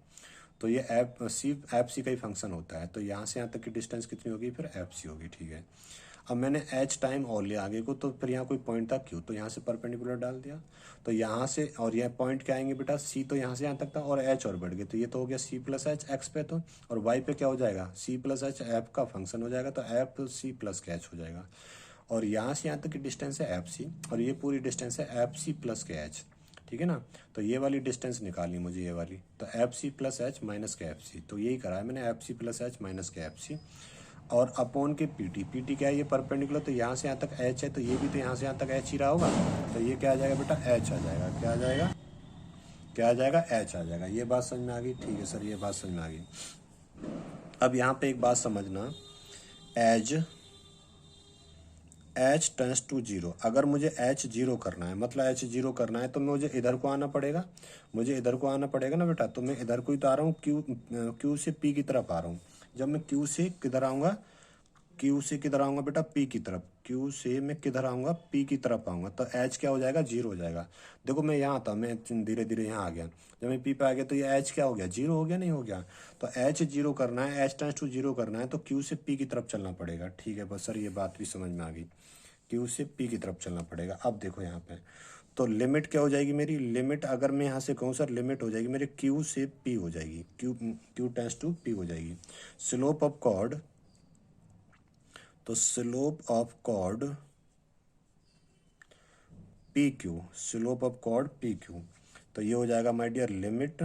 तो ये एफ सी का ही फंक्शन होता है। तो यहाँ से यहाँ तक की डिस्टेंस कितनी होगी, फिर एफ सी होगी। ठीक है। अब मैंने एच टाइम और लिया आगे को, तो फिर यहाँ कोई पॉइंट था क्यू, तो यहाँ से परपेंडिकुलर डाल दिया। तो यहाँ से और यह पॉइंट क्या आएंगे बेटा, सी, तो यहाँ से यहाँ तक था, और एच और बढ़ गए, तो ये तो हो गया सी प्लस एच एक्स पे, तो और वाई पे क्या हो जाएगा, सी प्लस एच एफ का फंक्शन हो जाएगा, तो F C plus k H हो जाएगा। और यहाँ से यहाँ तक की डिस्टेंस है एफ सी, और ये पूरी डिस्टेंस है एफ सी प्लस के एच। ठीक है ना। तो ये वाली डिस्टेंस निकालनी मुझे, ये वाली, तो F C plus H minus के एफ सी, तो यही करा है मैंने, एफ सी प्लस एच माइनस के एफ सी। और अपॉन के पी टी, पी टी क्या है, ये परपेंडिकुलर, तो यहाँ से यहाँ तक एच है, तो ये भी तो यहाँ से यहाँ तक एच ही रहा होगा, तो ये क्या आ जाएगा बेटा, एच आ जाएगा। क्या आ जाएगा, क्या आ जाएगा, एच आ जाएगा। ये बात समझ में आ गई। ठीक है सर, ये बात समझ में आ गई। अब यहाँ पे एक बात समझना, as H tends to zero, अगर मुझे एच जीरो करना है, मतलब एच जीरो करना है, तो मुझे इधर को आना पड़ेगा, मुझे इधर को आना पड़ेगा ना बेटा। तो मैं इधर को ही तो आ रहा हूँ, क्यू से पी की तरफ आ रहा हूँ। जब मैं क्यू से किधर आऊँगा, क्यू से किधर आऊँगा बेटा, पी की तरफ, क्यू से मैं किधर आऊँगा, पी की तरफ आऊँगा, तो एच क्या हो जाएगा, जीरो हो जाएगा। देखो मैं यहाँ था, मैं धीरे धीरे यहाँ आ गया, जब मैं पी पे आ गया, तो ये एच क्या हो गया, जीरो हो गया, नहीं हो गया। तो एच जीरो करना है, एच टेंस टू जीरो करना है, तो क्यू से पी की तरफ चलना पड़ेगा। ठीक है बस सर, ये बात भी समझ में आ गई, क्यू से पी की तरफ चलना पड़ेगा। अब देखो यहाँ पे, तो लिमिट क्या हो जाएगी मेरी, लिमिट अगर मैं यहाँ से कहूँ सर, लिमिट हो जाएगी मेरे क्यू से पी हो जाएगी, क्यू टेंस टू पी हो जाएगी। स्लोप ऑफ कॉर्ड, तो slope of chord P Q, slope of chord P Q, तो ये हो जाएगा माय डियर लिमिट।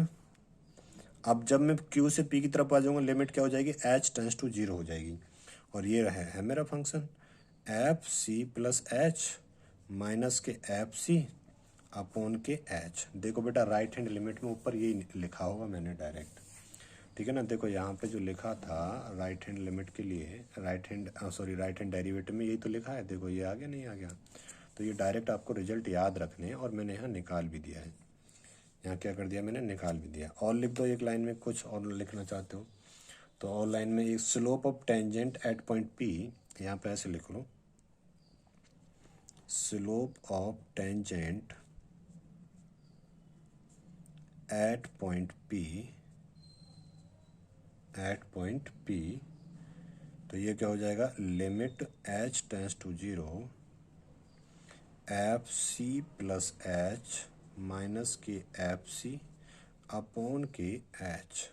अब जब मैं क्यू से पी की तरफ आ जाऊंगा, लिमिट क्या हो जाएगी, एच टेंस टू जीरो हो जाएगी। और ये है मेरा फंक्शन एफ सी प्लस एच माइनस के एफ सी अपॉन के एच। देखो बेटा राइट हैंड लिमिट में ऊपर यही लिखा होगा मैंने डायरेक्ट। ठीक है ना, देखो यहाँ पे जो लिखा था राइट हैंड लिमिट के लिए, राइट हैंड डेरिवेटिव में यही तो लिखा है। देखो ये आ गया, नहीं आ गया, तो ये डायरेक्ट आपको रिजल्ट याद रखने हैं, और मैंने यहाँ निकाल भी दिया है। यहाँ क्या कर दिया मैंने, निकाल भी दिया। और लिख दो एक लाइन में, कुछ और लिखना चाहते हो तो और लाइन में, एक slope of tangent at point P, यहाँ पे ऐसे लिख लो, slope of tangent at point P, at point P, तो ये क्या हो जाएगा, limit H tends to zero f C plus H minus के एफ सी अपॉन के एच।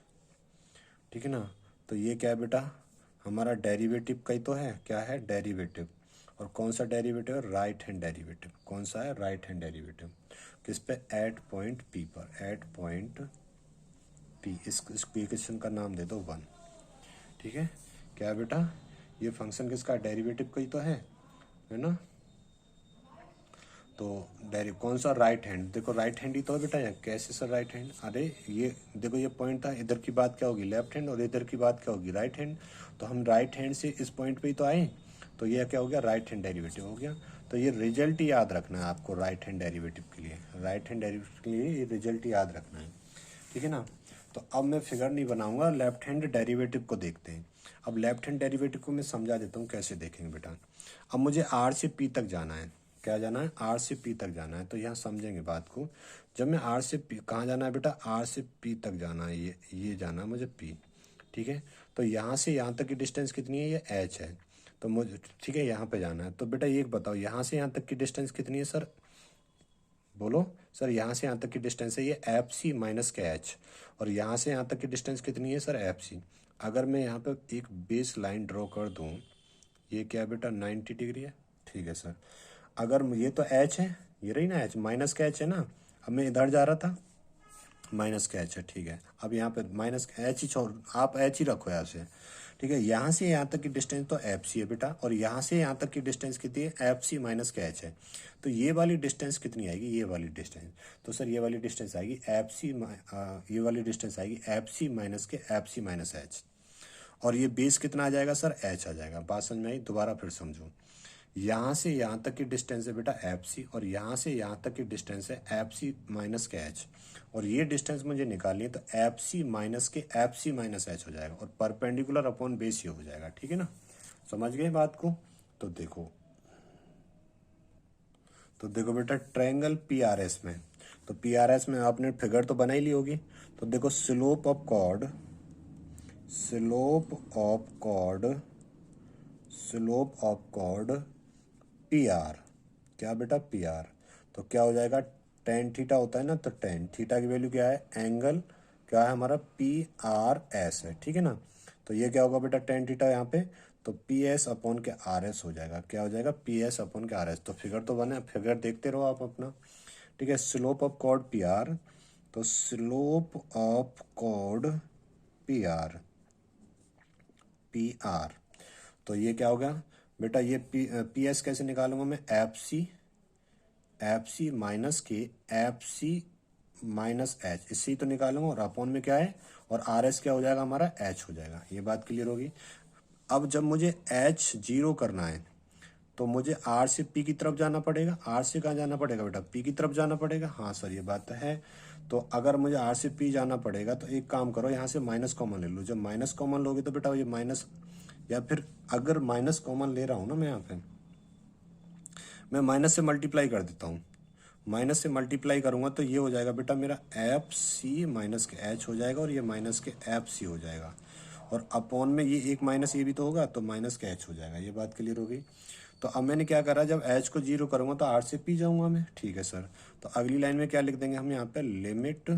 ठीक है ना। तो ये क्या है बेटा, हमारा डेरिवेटिव का ही तो है, क्या है, डेरिवेटिव। और कौन सा डेरिवेटिव है, राइट हैंड डेरिवेटिव। कौन सा है, राइट हैंड डेरिवेटिव। किस पे, एट पॉइंट पी पर, एट पॉइंट पी। इस इक्वेशन का नाम दे दो 1। ठीक है, क्या बेटा, ये फंक्शन किसका, डेरिवेटिव का ही तो है ना। तो कौन सा, राइट हैंड। देखो राइट हैंड ही तो है बेटा यहाँ। कैसे सर राइट हैंड, अरे ये देखो ये पॉइंट था, इधर की बात क्या होगी, लेफ्ट हैंड, और इधर की बात क्या होगी, राइट हैंड। तो हम राइट हैंड से इस पॉइंट पे ही तो आए, तो ये क्या हो गया, राइट हैंड डेरिवेटिव हो गया। तो ये रिजल्ट ही याद रखना है आपको राइट हैंड डेरिवेटिव के लिए, राइट हैंड डेरिवेटिव के लिए ये रिजल्ट ही याद रखना है। ठीक है ना। तो अब मैं फिगर नहीं बनाऊंगा, लेफ्ट हैंड डेरिवेटिव को देखते हैं। अब लेफ्ट हैंड डेरिवेटिव को मैं समझा देता हूँ कैसे देखेंगे बेटा। अब मुझे आर से पी तक जाना है। क्या जाना है, आर से पी तक जाना है। तो यहाँ समझेंगे बात को। जब मैं आर से पी, कहाँ जाना है बेटा, आर से पी तक जाना है, ये जाना है मुझे पी। ठीक है, तो यहाँ से यहाँ तक की डिस्टेंस कितनी है, ये एच है। तो मुझे ठीक है यहाँ पे जाना है। तो बेटा ये बताओ यहाँ से यहाँ तक की डिस्टेंस कितनी है सर, बोलो सर। यहाँ से यहाँ तक की डिस्टेंस है ये एफ सी माइनस के एच, और यहाँ से यहाँ तक की डिस्टेंस कितनी है सर, एफ सी। अगर मैं यहाँ पे एक बेस लाइन ड्रॉ कर दूँ, ये क्या है बेटा, 90 डिग्री है। ठीक है सर। अगर ये तो एच है, ये रही ना एच, माइनस का एच है ना। अब मैं इधर जा रहा था, माइनस का एच है। ठीक है, अब यहाँ पे माइनस का एच ही छोड़, आप एच ही रखो यहाँ से। ठीक है, यहाँ से यहाँ तक की डिस्टेंस तो एफ सी है बेटा, और यहाँ से यहाँ तक की डिस्टेंस कितनी है, एफ सी माइनस का एच है। तो ये वाली डिस्टेंस कितनी आएगी, ये वाली डिस्टेंस। तो सर ये वाली डिस्टेंस आएगी एफ सी, ये वाली डिस्टेंस आएगी एफ सी माइनस के एफ सी माइनस एच। और ये बेस कितना आ जाएगा सर, एच आ जाएगा। बात समझ में आई, दोबारा फिर समझो। यहाँ से यहाँ तक की डिस्टेंस है बेटा एफ सी, और यहाँ से यहाँ तक की डिस्टेंस है एफ सी माइनस के एच। और ये डिस्टेंस मुझे निकालनी है, तो एफ सी माइनस के एफ सी माइनस एच हो जाएगा, और परपेंडिकुलर अपॉन बेस ही हो जाएगा। ठीक है ना, समझ गए बात को। तो देखो बेटा, ट्रायंगल पी आर एस में, तो पी आर एस में आपने फिगर तो बना ही ली होगी। तो देखो slope of chord, slope of chord, slope of chord P R. क्या बेटा, पी आर। तो क्या हो जाएगा, टेन थीटा होता है ना, तो टेन थीटा की वैल्यू क्या है, एंगल क्या है हमारा, पी आर एस है। ठीक है ना। तो ये क्या होगा बेटा, टेन थीटा यहाँ पे, तो पी एस अपॉन के आर एस हो जाएगा। क्या हो जाएगा, पी एस अपॉन के आर एस। तो फिगर तो बने, फिगर देखते रहो आप अपना। ठीक है, slope of chord P R, तो slope of chord P R, P R. तो ये क्या होगा बेटा, ये पी एस कैसे निकालूंगा मैं, एफ सी, एफ सी माइनस के एफ सी माइनस एच, इससे ही तो निकालूंगा। और अपॉन में क्या है, और आर एस क्या हो जाएगा हमारा, एच हो जाएगा। ये बात क्लियर होगी। अब जब मुझे एच जीरो करना है, तो मुझे आर से पी की तरफ जाना पड़ेगा। आर से कहाँ जाना पड़ेगा बेटा, पी की तरफ जाना पड़ेगा। हाँ सर ये बात है। तो अगर मुझे आर से पी जाना पड़ेगा, तो एक काम करो, यहाँ से माइनस कॉमन ले लो। जब माइनस कॉमन लोगे तो बेटा ये माइनस, या फिर अगर माइनस कॉमन ले रहा हूँ ना मैं यहाँ पे, मैं माइनस से मल्टीप्लाई कर देता हूँ। माइनस से मल्टीप्लाई करूंगा तो ये हो जाएगा बेटा मेरा एफ सी माइनस के एच हो जाएगा, और ये माइनस के एफ सी हो जाएगा। और अपॉन में ये एक माइनस ये भी तो होगा, तो माइनस के एच हो जाएगा। ये बात क्लियर हो गई। तो अब मैंने क्या करा, जब एच को जीरो करूंगा तो आर से पी जाऊंगा मैं। ठीक है सर। तो अगली लाइन में क्या लिख देंगे हम यहाँ पे, limit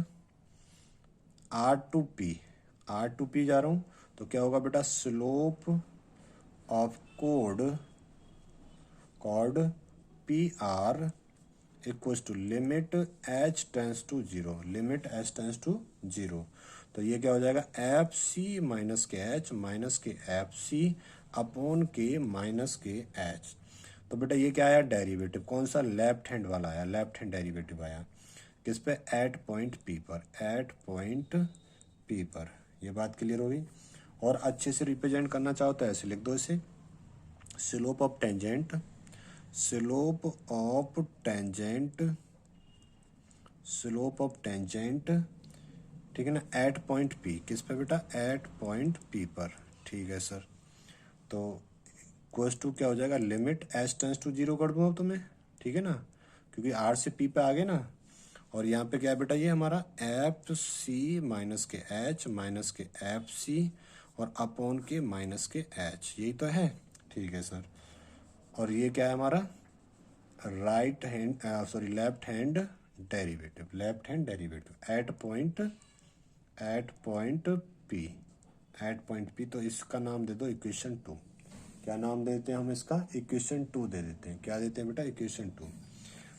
R to P, R to P जा रहा हूँ। तो क्या होगा बेटा, slope of chord, chord P R equals to limit H tends to zero, limit H tends to zero. तो ये क्या हो जाएगा, एफ सी माइनस के एच, माइनस के एफ सी अपॉन के माइनस के एच। तो बेटा ये क्या आया, डेरिवेटिव। कौन सा, लेफ्ट हैंड वाला आया, लेफ्ट हैंड डेरिवेटिव आया। किस पे, एट पॉइंट पी पर, एट पॉइंट पी पर। ये बात क्लियर होगी। और अच्छे से रिप्रेजेंट करना चाहो तो ऐसे लिख दो इसे, slope of tangent, slope of tangent, slope of tangent. ठीक है ना, एट पॉइंट पी। किस पे बेटा, एट पॉइंट पी पर। ठीक है सर। तो कोस टू क्या हो जाएगा, limit H tends to zero कर दूँ अब तो मैं। ठीक है ना, क्योंकि आर से पी पे आ गए ना। और यहाँ पे क्या है बेटा, ये हमारा एफ सी माइनस के एच, माइनस के एफ सी, और अपॉन के माइनस के एच, यही तो है। ठीक है सर। और ये क्या है हमारा, right hand, sorry left hand derivative, left hand derivative at point, at point P, at point P. तो इसका नाम दे दो इक्वेशन 2। क्या नाम देते हैं हम इसका, इक्वेशन 2 दे देते हैं। क्या देते हैं बेटा, इक्वेशन 2।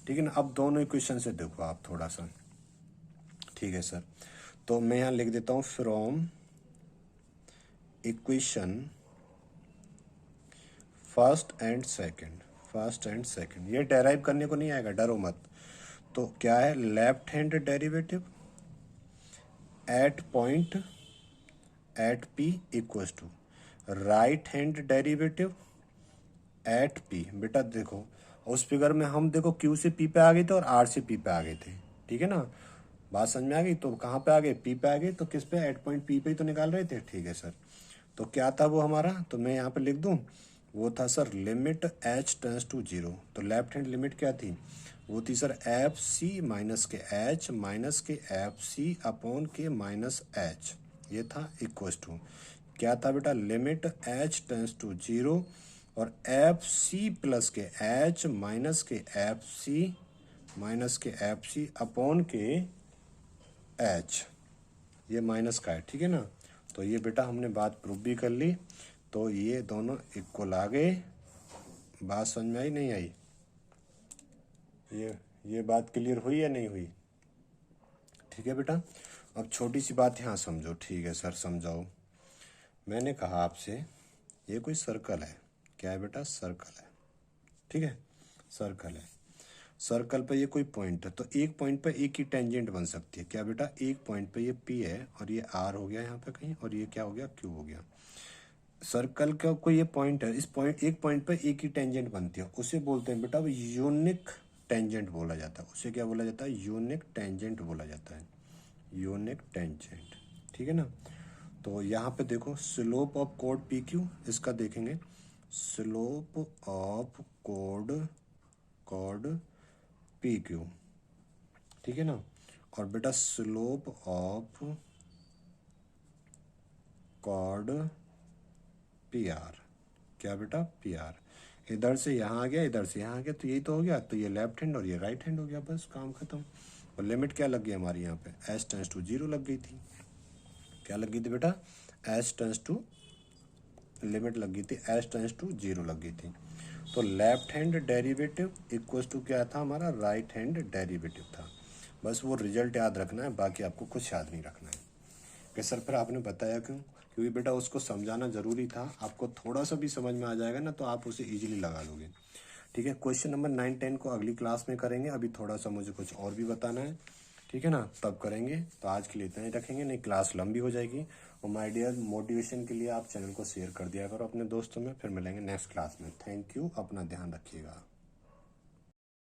ठीक है ना। अब दोनों इक्वेशन से देखो आप थोड़ा सा। ठीक है सर, तो मैं यहाँ लिख देता हूँ from equation first and second. ये डेराइव करने को नहीं आएगा, डरो मत। तो क्या है, left hand derivative at point at P equals to right hand derivative at P. बेटा देखो उस फिगर में हम देखो क्यू से पी पे आ गए थे और आर से पी पे आ गए थे। ठीक है ना, बात समझ में आ गई। तो कहाँ पे आ गए, पी पे आ गए। तो किस पे, एट पॉइंट पी पे ही तो निकाल रहे थे। ठीक है सर, तो क्या था वो हमारा, तो मैं यहाँ पे लिख दूँ, वो था sir limit H tends to 0। तो लेफ्ट हैंड लिमिट क्या थी, वो थी सर एफ सी माइनस के एच माइनस के एफ सी अपॉन के माइनस एच। ये था इक्वस टू, क्या था बेटा, लिमिट एच टेंस टू 0 और एफ सी प्लस के एच माइनस के एफ सी अपॉन के एच। ये माइनस का है। ठीक है ना, तो ये बेटा हमने बात प्रूव भी कर ली। तो ये दोनों इक्वल आ गए। बात समझ में आई नहीं आई, ये बात क्लियर हुई या नहीं हुई। ठीक है बेटा, अब छोटी सी बात यहाँ समझो। ठीक है सर समझाओ। मैंने कहा आपसे ये कोई सर्कल है। क्या है बेटा, सर्कल है। ठीक है, सर्कल है। सर्कल पे ये कोई पॉइंट है, तो एक पॉइंट पे एक ही टेंजेंट बन सकती है। क्या बेटा, एक पॉइंट पे ये पी है और ये आर हो गया यहाँ पे कहीं, और ये क्या हो गया, क्यू हो गया। सर्कल का कोई ये पॉइंट है, इस पॉइंट, एक पॉइंट पे एक ही टेंजेंट बनती है, उसे बोलते हैं बेटा यूनिक टेंजेंट बोला जाता है। उसे क्या बोला जाता है, यूनिक टेंजेंट बोला जाता है, यूनिक टेंजेंट। ठीक है ना। तो यहाँ पे देखो स्लोप ऑफ कोड पी क्यू, इसका देखेंगे स्लोप ऑफ कोड पी क्यू। ठीक है ना, और बेटा slope of chord P R. क्या बेटा, पी आर। इधर से यहाँ आ गया, इधर से यहाँ आ गया, तो यही तो हो गया। तो ये लेफ्ट हैंड और ये राइट हैंड हो गया, बस काम खत्म। और लिमिट क्या लग गई हमारी यहाँ पे, एस टेंस टू 0 लग गई थी। क्या लग गई थी बेटा, एस टेंस टू, लिमिट लग गई थी एस टेंस टू 0 लग गई थी। तो left hand derivative equals to क्या था हमारा, राइट हैंड डेरिवेटिव था। बस वो रिजल्ट याद रखना है, बाकी आपको कुछ याद नहीं रखना है। कि सर फिर आपने बताया क्यों, क्योंकि बेटा उसको समझाना जरूरी था। आपको थोड़ा सा भी समझ में आ जाएगा ना तो आप उसे इजीली लगा लोगे। ठीक है, क्वेश्चन नंबर 9 10 को अगली क्लास में करेंगे। अभी थोड़ा सा मुझे कुछ और भी बताना है। ठीक है ना, तब करेंगे। तो आज के लिए इतना ही रखेंगे, नहीं क्लास लंबी हो जाएगी। और माय डियर, मोटिवेशन के लिए आप चैनल को शेयर कर दिया करो अपने दोस्तों में। फिर मिलेंगे नेक्स्ट क्लास में। थैंक यू, अपना ध्यान रखिएगा।